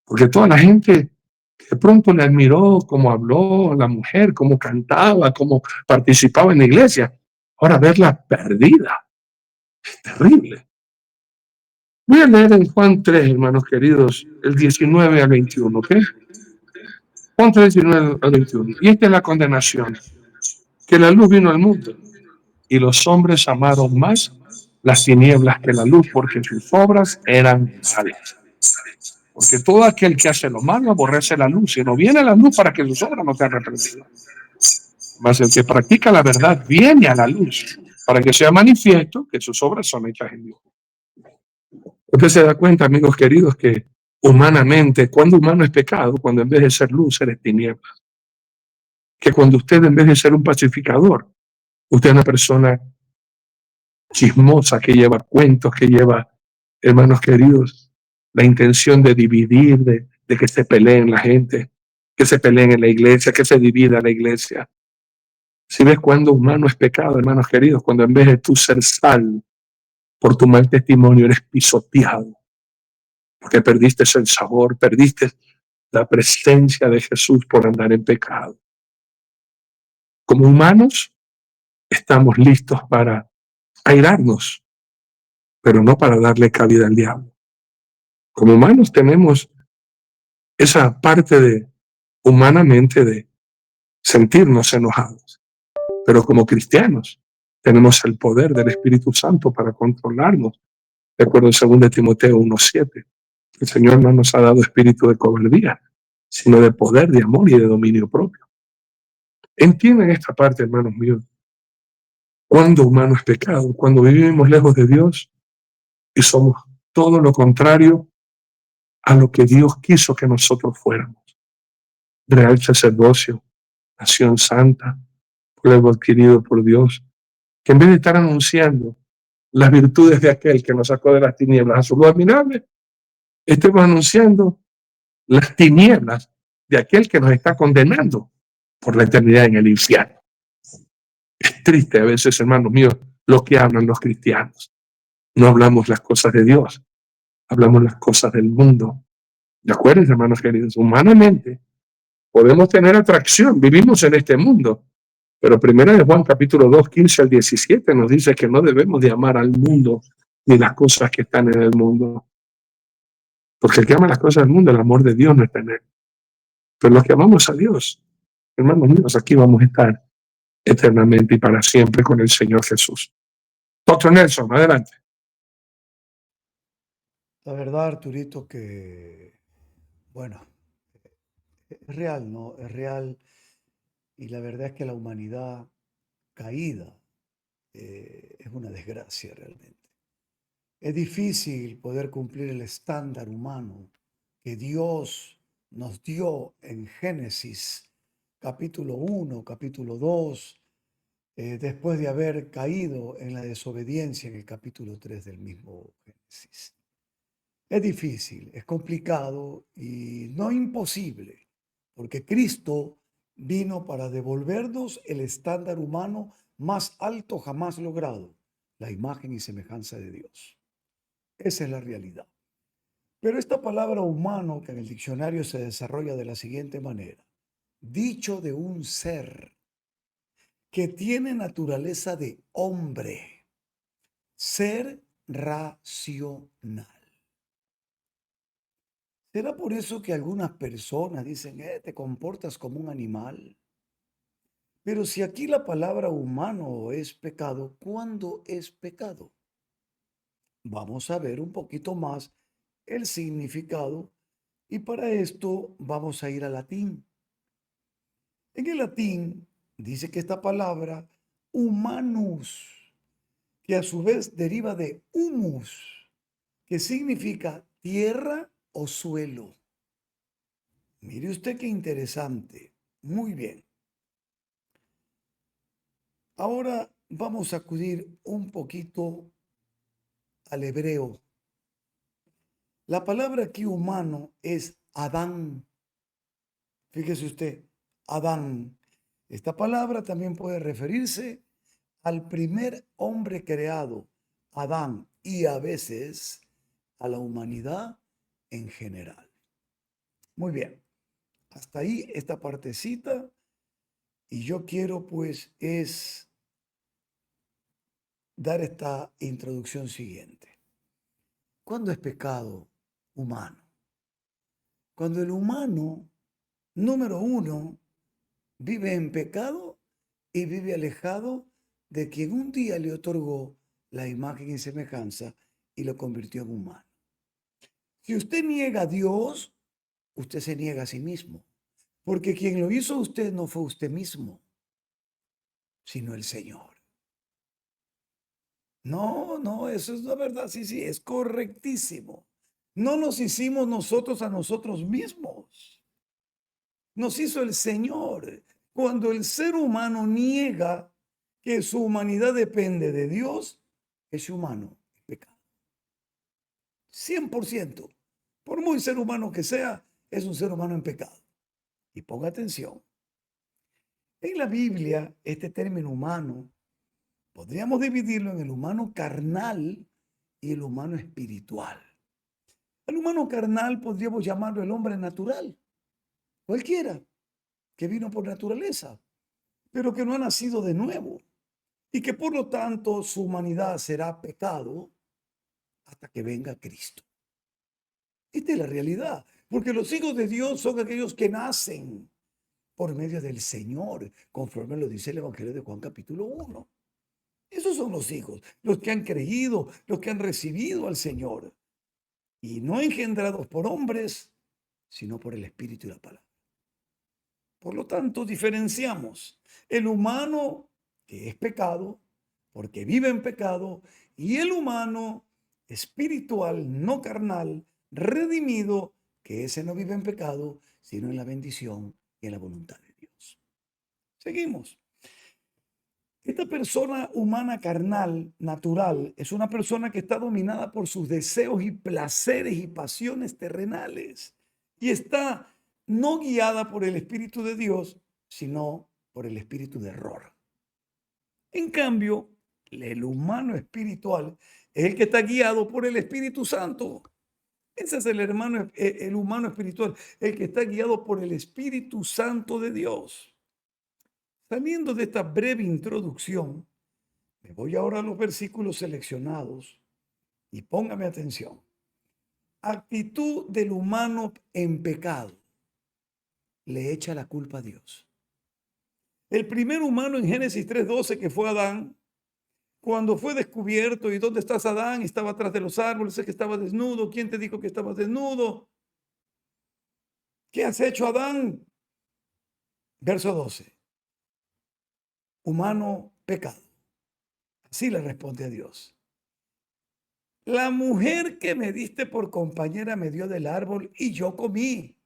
Porque toda la gente de pronto le admiró cómo habló la mujer, cómo cantaba, cómo participaba en la iglesia. Ahora verla perdida es terrible. Voy a leer en Juan 3, hermanos queridos, el 19 al 21, ¿ok? Juan 3, 19 al 21. Y esta es la condenación, que la luz vino al mundo y los hombres amaron más las tinieblas que la luz porque sus obras eran malas. Porque todo aquel que hace lo malo aborrece la luz y no viene la luz para que sus obras no sean reprendidas. Mas el que practica la verdad viene a la luz para que sea manifiesto que sus obras son hechas en Dios. Usted se da cuenta, amigos queridos, que humanamente, cuando humano es pecado, cuando en vez de ser luz, eres tinieblas. Que cuando usted, en vez de ser un pacificador, usted es una persona chismosa que lleva cuentos, que lleva, hermanos queridos, la intención de dividir, de que se peleen la gente, que se peleen en la iglesia, que se divida la iglesia. Si ves cuando humano es pecado, hermanos queridos, cuando en vez de tú ser sal por tu mal testimonio eres pisoteado, porque perdiste el sabor, perdiste la presencia de Jesús por andar en pecado. Como humanos estamos listos para airarnos, pero no para darle cabida al diablo. Como humanos tenemos esa parte de humanamente de sentirnos enojados, pero como cristianos tenemos el poder del Espíritu Santo para controlarnos. De acuerdo a 2 Timoteo 1:7, el Señor no nos ha dado espíritu de cobardía, sino de poder, de amor y de dominio propio. Entienden esta parte, hermanos míos. Cuando humano es pecado, cuando vivimos lejos de Dios y somos todo lo contrario a lo que Dios quiso que nosotros fuéramos. Real sacerdocio, nación santa, pueblo adquirido por Dios, que en vez de estar anunciando las virtudes de aquel que nos sacó de las tinieblas a su luz admirable, estemos anunciando las tinieblas de aquel que nos está condenando por la eternidad en el infierno. Es triste a veces, hermanos míos, lo que hablan los cristianos. No hablamos las cosas de Dios, hablamos las cosas del mundo. ¿De acuerdo, hermanos queridos? Humanamente podemos tener atracción, vivimos en este mundo, pero primera de Juan capítulo 2, 15 al 17 nos dice que no debemos de amar al mundo ni las cosas que están en el mundo. Porque el que ama las cosas del mundo, el amor de Dios no está en él. Pero los que amamos a Dios, hermanos míos, aquí vamos a estar eternamente y para siempre con el Señor Jesús. Doctor Nelson, adelante. La verdad, Arturito, que, bueno, es real, ¿no? Es real. Y la verdad es que la humanidad caída es una desgracia realmente. Es difícil poder cumplir el estándar humano que Dios nos dio en Génesis capítulo 1, capítulo 2, después de haber caído en la desobediencia en el capítulo 3 del mismo Génesis. Es difícil, es complicado y no imposible, porque Cristo vino para devolvernos el estándar humano más alto jamás logrado, la imagen y semejanza de Dios. Esa es la realidad. Pero esta palabra humano que en el diccionario se desarrolla de la siguiente manera: dicho de un ser que tiene naturaleza de hombre, ser racional. ¿Será por eso que algunas personas dicen, te comportas como un animal? Pero si aquí la palabra humano es pecado, ¿cuándo es pecado? Vamos a ver un poquito más el significado y para esto vamos a ir al latín. En el latín dice que esta palabra humanus, que a su vez deriva de humus, que significa tierra o suelo. Mire usted qué interesante. Muy bien. Ahora vamos a acudir un poquito al hebreo. La palabra aquí humano es Adán. Fíjese usted, Adán. Esta palabra también puede referirse al primer hombre creado, Adán, y a veces a la humanidad en general. Muy bien, hasta ahí esta partecita y yo quiero pues es dar esta introducción siguiente. ¿Cuándo es pecado humano? Cuando el humano, número uno, vive en pecado y vive alejado de quien un día le otorgó la imagen y semejanza y lo convirtió en humano. Si usted niega a Dios, usted se niega a sí mismo, porque quien lo hizo a usted no fue usted mismo, sino el Señor. No, eso es la verdad, sí, es correctísimo. No nos hicimos nosotros a nosotros mismos. Nos hizo el Señor. Cuando el ser humano niega que su humanidad depende de Dios, ese humano es pecado. 100%. Por muy ser humano que sea, es un ser humano en pecado. Y ponga atención. En la Biblia, este término humano, podríamos dividirlo en el humano carnal y el humano espiritual. El humano carnal podríamos llamarlo el hombre natural. Cualquiera que vino por naturaleza, pero que no ha nacido de nuevo y que por lo tanto su humanidad será pecado hasta que venga Cristo. Esta es la realidad, porque los hijos de Dios son aquellos que nacen por medio del Señor, conforme lo dice el Evangelio de Juan capítulo 1. Esos son los hijos, los que han creído, los que han recibido al Señor, y no engendrados por hombres, sino por el Espíritu y la palabra. Por lo tanto, diferenciamos el humano que es pecado, porque vive en pecado, y el humano espiritual, no carnal, redimido, que ese no vive en pecado, sino en la bendición y en la voluntad de Dios. Seguimos. Esta persona humana carnal, natural, es una persona que está dominada por sus deseos y placeres y pasiones terrenales y está no guiada por el Espíritu de Dios, sino por el espíritu de error. En cambio, el humano espiritual es el que está guiado por el Espíritu Santo. Ese es el humano espiritual, el que está guiado por el Espíritu Santo de Dios. Saliendo de esta breve introducción, me voy ahora a los versículos seleccionados y póngame atención. Actitud del humano en pecado le echa la culpa a Dios. El primer humano en Génesis 3:12, que fue Adán, cuando fue descubierto, ¿y dónde estás, Adán? Estaba atrás de los árboles, es que estaba desnudo. ¿Quién te dijo que estabas desnudo? ¿Qué has hecho, Adán? Verso 12. Humano pecado. Así le responde a Dios. La mujer que me diste por compañera me dio del árbol y yo comí.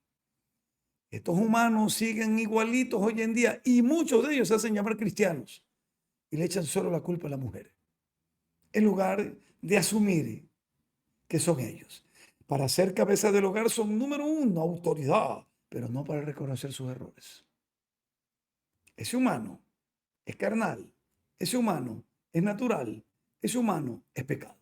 Estos humanos siguen igualitos hoy en día y muchos de ellos se hacen llamar cristianos y le echan solo la culpa a la mujer, en lugar de asumir que son ellos. Para ser cabeza del hogar son número uno, autoridad, pero no para reconocer sus errores. Ese humano es carnal, ese humano es natural, ese humano es pecado.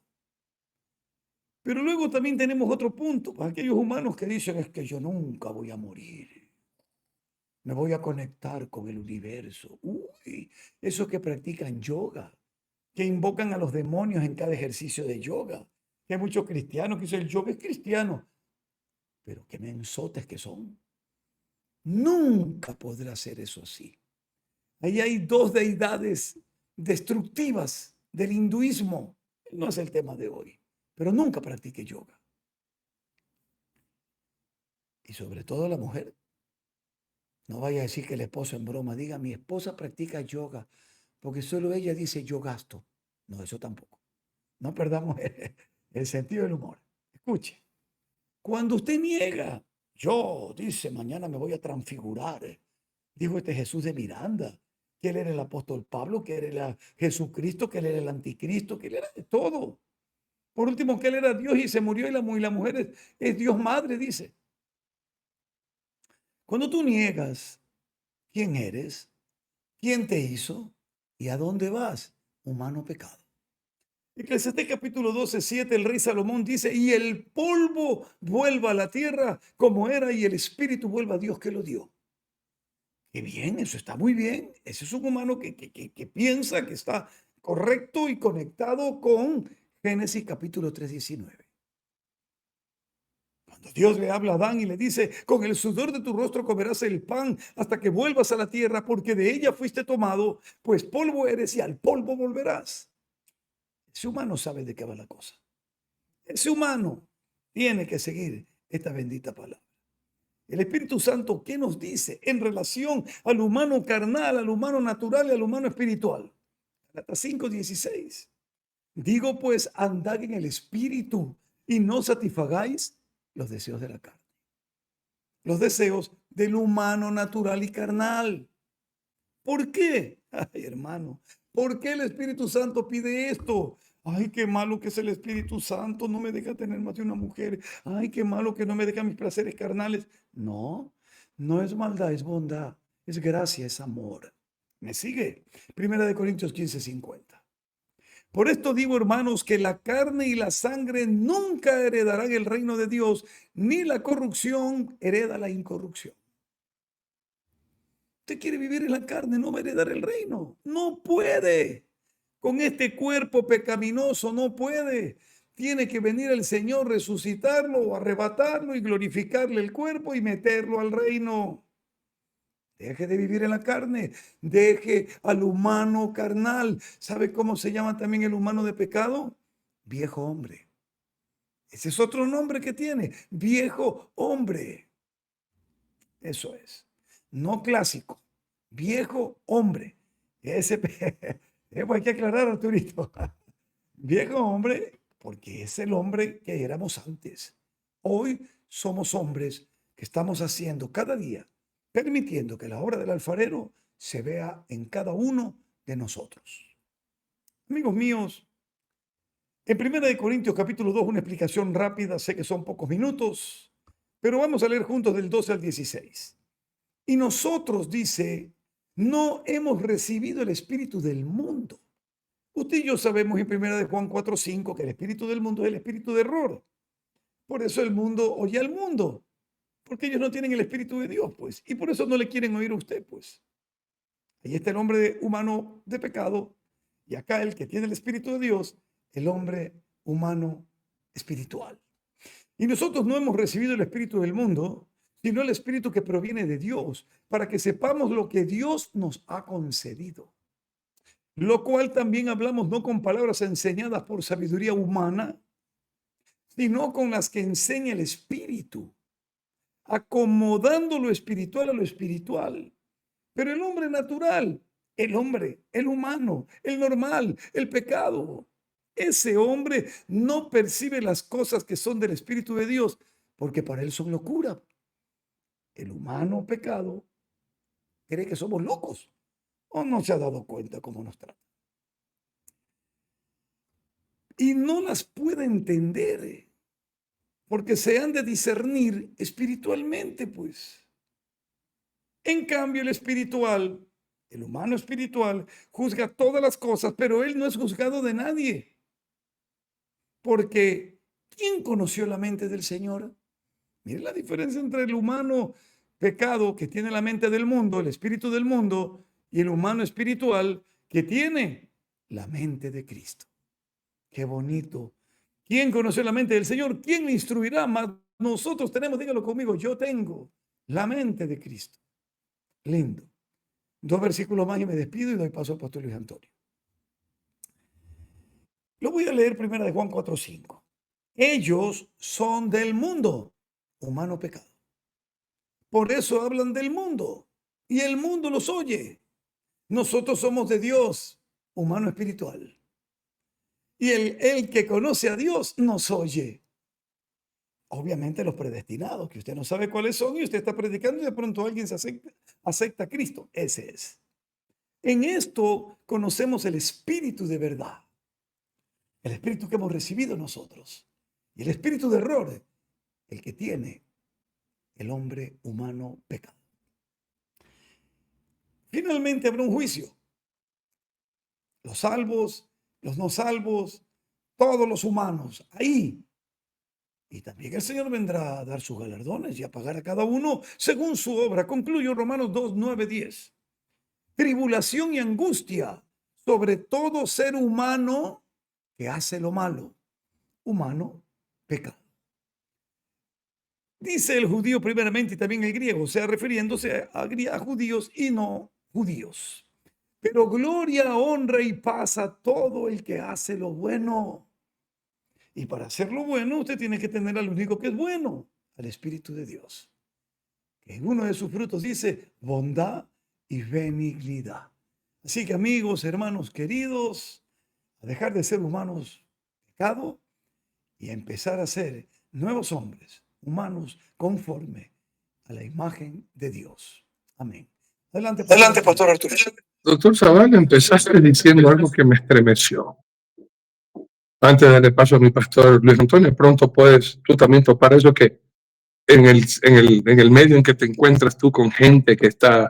Pero luego también tenemos otro punto para aquellos humanos que dicen es que yo nunca voy a morir. Me voy a conectar con el universo. Uy, esos que practican yoga, que invocan a los demonios en cada ejercicio de yoga. Que hay muchos cristianos que dicen, el yoga es cristiano. Pero qué mensotes que son. Nunca podrá ser eso así. Ahí hay dos deidades destructivas del hinduismo. No es el tema de hoy, pero nunca practique yoga. Y sobre todo la mujer. No vaya a decir que el esposo en broma diga, mi esposa practica yoga, porque solo ella dice yo gasto. No, eso tampoco. No perdamos el sentido del humor. Escuche, cuando usted niega, yo, dice, mañana me voy a transfigurar, dijo este Jesús de Miranda, que él era el apóstol Pablo, que él era Jesucristo, que él era el anticristo, que él era de todo. Por último, que él era Dios y se murió y la mujer es Dios madre, dice. Cuando tú niegas quién eres, quién te hizo y a dónde vas, humano pecado. Eclesiastés capítulo 12:7, el rey Salomón dice, y el polvo vuelva a la tierra como era y el espíritu vuelva a Dios que lo dio. Qué bien, eso está muy bien. Ese es un humano que piensa que está correcto y conectado con Génesis capítulo 3:19. Cuando Dios le habla a Adán y le dice, con el sudor de tu rostro comerás el pan hasta que vuelvas a la tierra, porque de ella fuiste tomado, pues polvo eres y al polvo volverás. Ese humano sabe de qué va la cosa. Ese humano tiene que seguir esta bendita palabra. El Espíritu Santo, ¿qué nos dice en relación al humano carnal, al humano natural y al humano espiritual? Gálatas 5:16. Digo pues, andad en el Espíritu y no satisfagáis los deseos de la carne. Los deseos del humano natural y carnal. ¿Por qué? Ay, hermano, ¿por qué el Espíritu Santo pide esto? Ay, qué malo que es el Espíritu Santo, no me deja tener más de una mujer. Ay, qué malo que no me deja mis placeres carnales. No, no es maldad, es bondad, es gracia, es amor. ¿Me sigue? Primera de Corintios 15:50. Por esto digo, hermanos, que la carne y la sangre nunca heredarán el reino de Dios, ni la corrupción hereda la incorrupción. Usted quiere vivir en la carne, no va a heredar el reino. No puede. Con este cuerpo pecaminoso no puede. Tiene que venir el Señor, resucitarlo o arrebatarlo y glorificarle el cuerpo y meterlo al reino. Deje de vivir en la carne. Deje al humano carnal. ¿Sabe cómo se llama también el humano de pecado? Viejo hombre. Ese es otro nombre que tiene. Viejo hombre. Eso es. No clásico. Viejo hombre. Ese, hay que aclarar, Arturito. Viejo hombre, porque es el hombre que éramos antes. Hoy somos hombres que estamos haciendo cada día, permitiendo que la obra del alfarero se vea en cada uno de nosotros. Amigos míos, en 1 Corintios capítulo 2, una explicación rápida, sé que son pocos minutos, pero vamos a leer juntos del 12 al 16. Y nosotros, dice, no hemos recibido el espíritu del mundo. Usted y yo sabemos en 1 Juan 4:5 que el espíritu del mundo es el espíritu de error. Por eso el mundo oye al mundo, porque ellos no tienen el espíritu de Dios, pues, y por eso no le quieren oír a usted, pues. Ahí está el hombre humano de pecado, y acá el que tiene el espíritu de Dios, el hombre humano espiritual. Y nosotros no hemos recibido el espíritu del mundo, sino el espíritu que proviene de Dios, para que sepamos lo que Dios nos ha concedido. Lo cual también hablamos no con palabras enseñadas por sabiduría humana, sino con las que enseña el Espíritu, acomodando lo espiritual a lo espiritual. Pero el hombre natural, el hombre, el humano, el normal, el pecado, ese hombre no percibe las cosas que son del Espíritu de Dios, porque para él son locura. El humano pecado cree que somos locos o no se ha dado cuenta cómo nos trata. Y no las puede entender, porque se han de discernir espiritualmente, pues. En cambio, el espiritual, el humano espiritual, juzga todas las cosas, pero él no es juzgado de nadie. Porque, ¿quién conoció la mente del Señor? Mire la diferencia entre el humano pecado que tiene la mente del mundo, el espíritu del mundo, y el humano espiritual que tiene la mente de Cristo. Qué bonito. ¿Quién conoció la mente del Señor? ¿Quién le instruirá? Mas nosotros tenemos, dígalo conmigo, yo tengo la mente de Cristo. Lindo. 2 versículos más y me despido y doy paso al pastor Luis Antonio. Lo voy a leer primero de Juan 4:5. Ellos son del mundo, humano pecado. Por eso hablan del mundo y el mundo los oye. Nosotros somos de Dios, humano espiritual. Y el que conoce a Dios nos oye. Obviamente los predestinados, que usted no sabe cuáles son y usted está predicando y de pronto alguien acepta a Cristo. Ese es. En esto conocemos el espíritu de verdad. El espíritu que hemos recibido nosotros. Y el espíritu de error, el que tiene el hombre humano pecado. Finalmente habrá un juicio. Los salvos, los no salvos, todos los humanos, ahí. Y también el Señor vendrá a dar sus galardones y a pagar a cada uno según su obra. Concluyo Romanos 2, 9, 10. Tribulación y angustia sobre todo ser humano que hace lo malo. Humano, pecado. Dice el judío primeramente y también el griego, o sea, refiriéndose a judíos y no judíos. Pero gloria, honra y paz a todo el que hace lo bueno. Y para hacer lo bueno, usted tiene que tener al único que es bueno, al Espíritu de Dios. Que en uno de sus frutos dice bondad y benignidad. Así que amigos, hermanos queridos, a dejar de ser humanos pecado y a empezar a ser nuevos hombres, humanos conforme a la imagen de Dios. Amén. Adelante, Pastor Arturo. Doctor Zavala, empezaste diciendo algo que me estremeció. Antes de darle paso a mi pastor Luis Antonio, pronto puedes tú también topar eso, que en el medio en que te encuentras tú con gente que está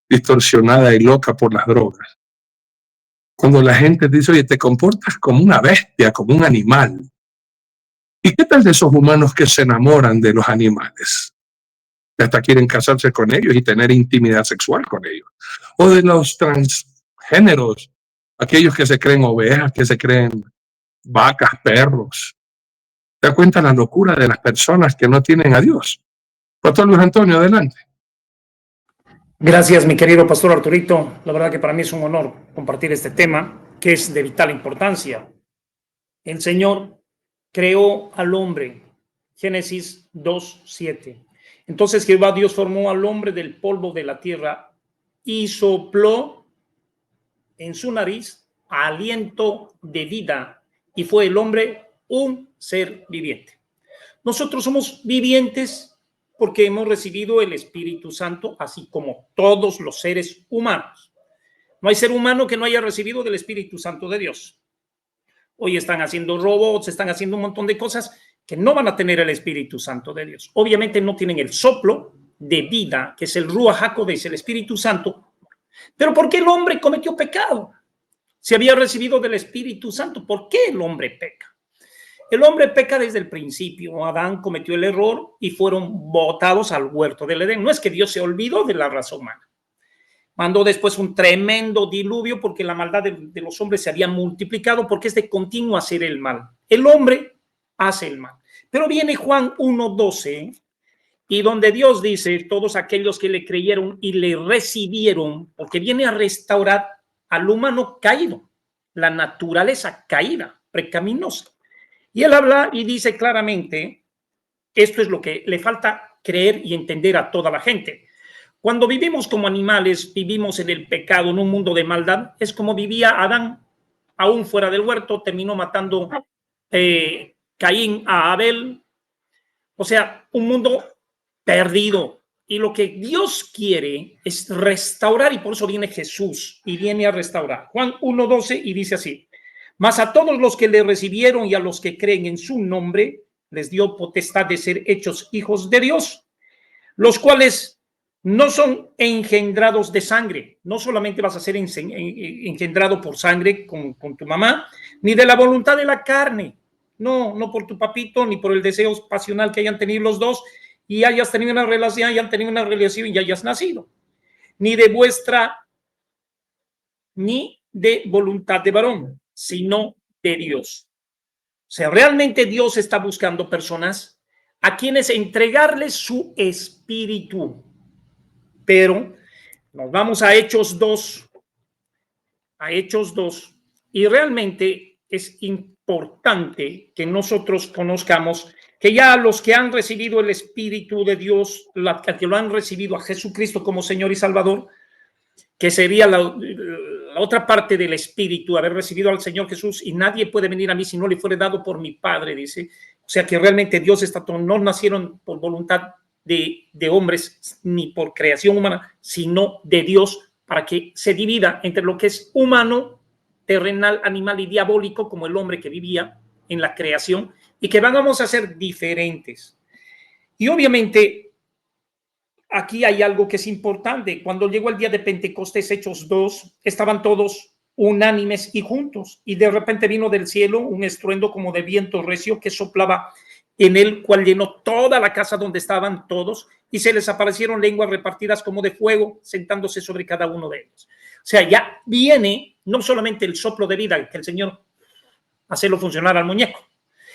distorsionada y loca por las drogas. Cuando la gente dice, oye, te comportas como una bestia, como un animal. ¿Y qué tal de esos humanos que se enamoran de los animales? Que hasta quieren casarse con ellos y tener intimidad sexual con ellos. O de los transgéneros, aquellos que se creen ovejas, que se creen vacas, perros. ¿Te das cuenta la locura de las personas que no tienen a Dios? Pastor Luis Antonio, adelante. Gracias, mi querido Pastor Arturito. La verdad que para mí es un honor compartir este tema, que es de vital importancia. El Señor creó al hombre. Génesis 2:7. Entonces Jehová Dios formó al hombre del polvo de la tierra y sopló en su nariz aliento de vida, y fue el hombre un ser viviente. Nosotros somos vivientes porque hemos recibido el Espíritu Santo, así como todos los seres humanos. No hay ser humano que no haya recibido del Espíritu Santo de Dios. Hoy están haciendo robots, están haciendo un montón de cosas que no van a tener el Espíritu Santo de Dios. Obviamente no tienen el soplo de vida, que es el Ruach HaKodesh, el Espíritu Santo. Pero ¿por qué el hombre cometió pecado? Si había recibido del Espíritu Santo, ¿por qué el hombre peca? El hombre peca desde el principio. Adán cometió el error y fueron botados al huerto del Edén. No es que Dios se olvidó de la raza humana. Mandó después un tremendo diluvio porque la maldad de los hombres se había multiplicado, porque es de continuo hacer el mal. El hombre hace el mal. Pero viene Juan 1:12 y donde Dios dice, todos aquellos que le creyeron y le recibieron, porque viene a restaurar al humano caído, la naturaleza caída, pecaminosa. Y él habla y dice claramente, esto es lo que le falta creer y entender a toda la gente. Cuando vivimos como animales, vivimos en el pecado, en un mundo de maldad, es como vivía Adán, aún fuera del huerto, terminó matando Caín a Abel. O sea, un mundo perdido. Y lo que Dios quiere es restaurar, y por eso viene Jesús y viene a restaurar. Juan 1:12 y dice así: mas a todos los que le recibieron y a los que creen en su nombre, les dio potestad de ser hechos hijos de Dios, los cuales no son engendrados de sangre. No solamente vas a ser engendrado por sangre con tu mamá, ni de la voluntad de la carne. No por tu papito, ni por el deseo pasional que hayan tenido los dos, y hayas tenido una relación, hayan tenido una relación y hayas nacido, ni de voluntad de varón, sino de Dios. O sea, realmente Dios está buscando personas a quienes entregarles su espíritu. Pero nos vamos a Hechos 2, y realmente es importante que nosotros conozcamos que ya los que han recibido el Espíritu de Dios, que lo han recibido a Jesucristo como Señor y Salvador, que sería la otra parte del Espíritu, haber recibido al Señor Jesús, y nadie puede venir a mí si no le fuere dado por mi Padre, dice. O sea que realmente Dios no nacieron por voluntad de hombres ni por creación humana, sino de Dios, para que se divida entre lo que es humano, terrenal, animal y diabólico, como el hombre que vivía en la creación, y que vamos a ser diferentes. Y obviamente aquí hay algo que es importante. Cuando llegó el día de Pentecostés, Hechos 2, estaban todos unánimes y juntos, y de repente vino del cielo un estruendo como de viento recio que soplaba, en el cual llenó toda la casa donde estaban todos, y se les aparecieron lenguas repartidas como de fuego, sentándose sobre cada uno de ellos. O sea, ya viene no solamente el soplo de vida, que el Señor hacerlo funcionar al muñeco,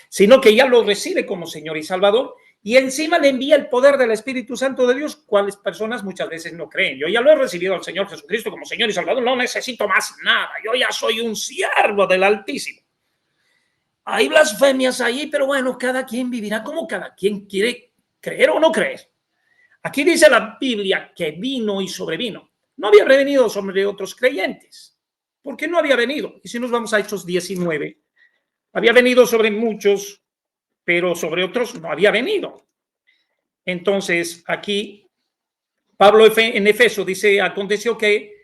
sino que ya lo recibe como Señor y Salvador, y encima le envía el poder del Espíritu Santo de Dios, cuales personas muchas veces no creen. Yo ya lo he recibido al Señor Jesucristo como Señor y Salvador, no necesito más nada, yo ya soy un siervo del Altísimo. Hay blasfemias ahí, pero bueno, cada quien vivirá como cada quien quiere creer o no creer. Aquí dice la Biblia que vino y sobrevino. No había venido sobre otros creyentes, porque no había venido. Y si nos vamos a Hechos 19, había venido sobre muchos, pero sobre otros no había venido. Entonces, aquí Pablo en Efeso dice, aconteció que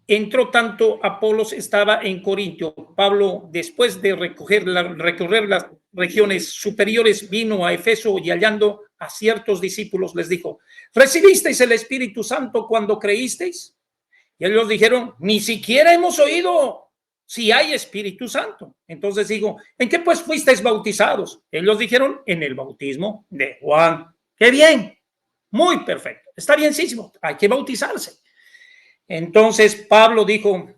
entró tanto Apolos, estaba en Corintio. Pablo, después de recorrer las regiones superiores, vino a Efeso y hallando a ciertos discípulos les dijo, ¿recibisteis el Espíritu Santo cuando creísteis? Y ellos dijeron, ni siquiera hemos oído si hay Espíritu Santo. Entonces digo, ¿en qué pues fuisteis bautizados? Ellos dijeron, en el bautismo de Juan. ¡Qué bien! Muy perfecto. Está bienísimo. Hay que bautizarse. Entonces Pablo dijo,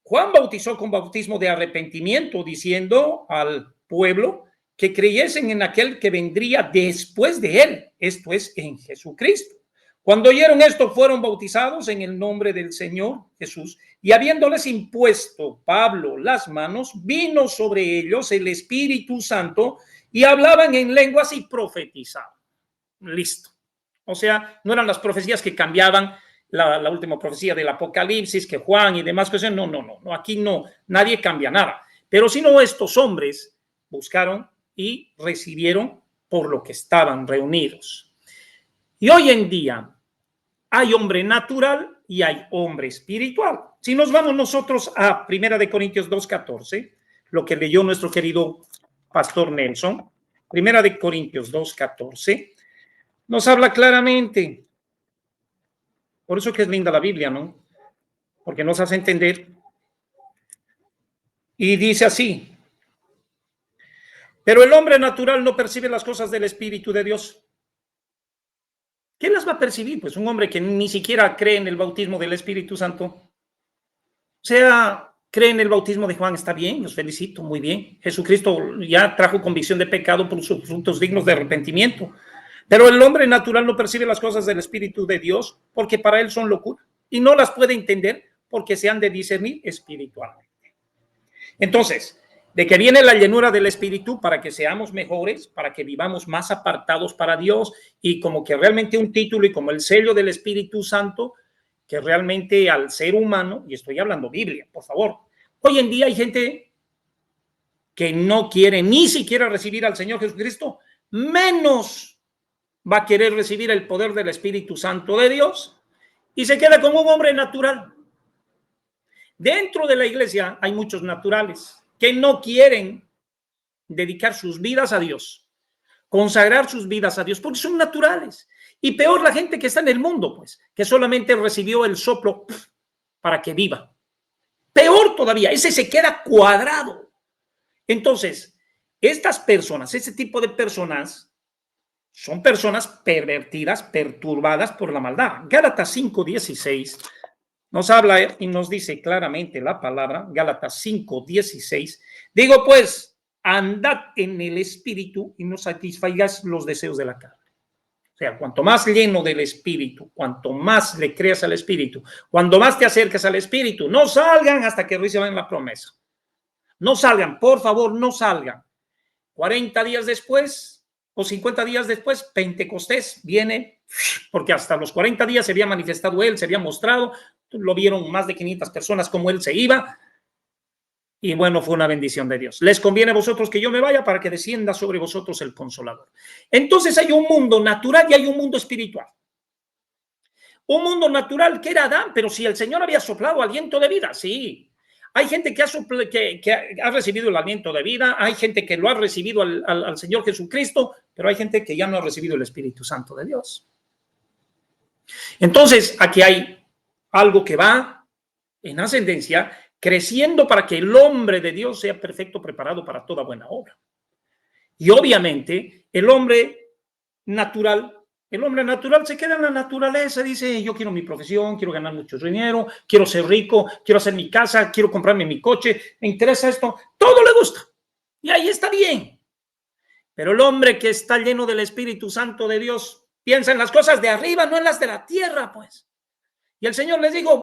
Juan bautizó con bautismo de arrepentimiento, diciendo al pueblo que creyesen en aquel que vendría después de él, esto es, en Jesucristo. Cuando oyeron esto, fueron bautizados en el nombre del Señor Jesús, y habiéndoles impuesto Pablo las manos, vino sobre ellos el Espíritu Santo, y hablaban en lenguas y profetizaban. Listo. O sea, no eran las profecías que cambiaban la última profecía del Apocalipsis, que Juan y demás cosas. No, aquí no, nadie cambia nada. Pero sino estos hombres buscaron y recibieron por lo que estaban reunidos. Y hoy en día hay hombre natural y hay hombre espiritual. Si nos vamos nosotros a 1 Corintios 2:14, lo que leyó nuestro querido pastor Nelson, 1 Corintios 2:14, nos habla claramente. Por eso que es linda la Biblia, ¿no? Porque nos hace entender. Y dice así, pero el hombre natural no percibe las cosas del Espíritu de Dios. ¿Qué las va a percibir? Pues un hombre que ni siquiera cree en el bautismo del Espíritu Santo. O sea, cree en el bautismo de Juan, está bien, los felicito, muy bien. Jesucristo ya trajo convicción de pecado por sus frutos dignos de arrepentimiento. Pero el hombre natural no percibe las cosas del Espíritu de Dios porque para él son locura y no las puede entender porque se han de discernir espiritualmente. Entonces, de que viene la llenura del Espíritu para que seamos mejores, para que vivamos más apartados para Dios y como que realmente un título y como el sello del Espíritu Santo, que realmente al ser humano, y estoy hablando Biblia, por favor, hoy en día hay gente que no quiere ni siquiera recibir al Señor Jesucristo, menos va a querer recibir el poder del Espíritu Santo de Dios y se queda como un hombre natural. Dentro de la iglesia hay muchos naturales que no quieren dedicar sus vidas a Dios, consagrar sus vidas a Dios, porque son naturales. Y peor la gente que está en el mundo, pues, que solamente recibió el soplo para que viva. Peor todavía, ese se queda cuadrado. Entonces, estas personas, ese tipo de personas, Son personas pervertidas, perturbadas por la maldad. Gálatas 5:16 nos habla y nos dice claramente la palabra, Gálatas 5:16. Digo pues, andad en el Espíritu y no satisfagáis los deseos de la carne. O sea, cuanto más lleno del Espíritu, cuanto más le creas al Espíritu, cuando más te acercas al Espíritu, no salgan hasta que reciban la promesa. No salgan, por favor, no salgan. 40 días después o 50 días después, Pentecostés viene, porque hasta los 40 días se había manifestado él, se había mostrado, lo vieron más de 500 personas como él se iba, y bueno, fue una bendición de Dios. Les conviene a vosotros que yo me vaya para que descienda sobre vosotros el Consolador. Entonces hay un mundo natural y hay un mundo espiritual. Un mundo natural que era Adán, pero si el Señor había soplado aliento de vida, sí. Hay gente que ha recibido el aliento de vida, hay gente que lo ha recibido al Señor Jesucristo, pero hay gente que ya no ha recibido el Espíritu Santo de Dios. Entonces, aquí hay algo que va en ascendencia, creciendo para que el hombre de Dios sea perfecto, preparado para toda buena obra. Y obviamente, el hombre natural se queda en la naturaleza, dice, yo quiero mi profesión, quiero ganar mucho dinero, quiero ser rico, quiero hacer mi casa, quiero comprarme mi coche, me interesa esto, todo le gusta. Y ahí está bien. Pero el hombre que está lleno del Espíritu Santo de Dios piensa en las cosas de arriba, no en las de la tierra, pues. Y el Señor les dijo,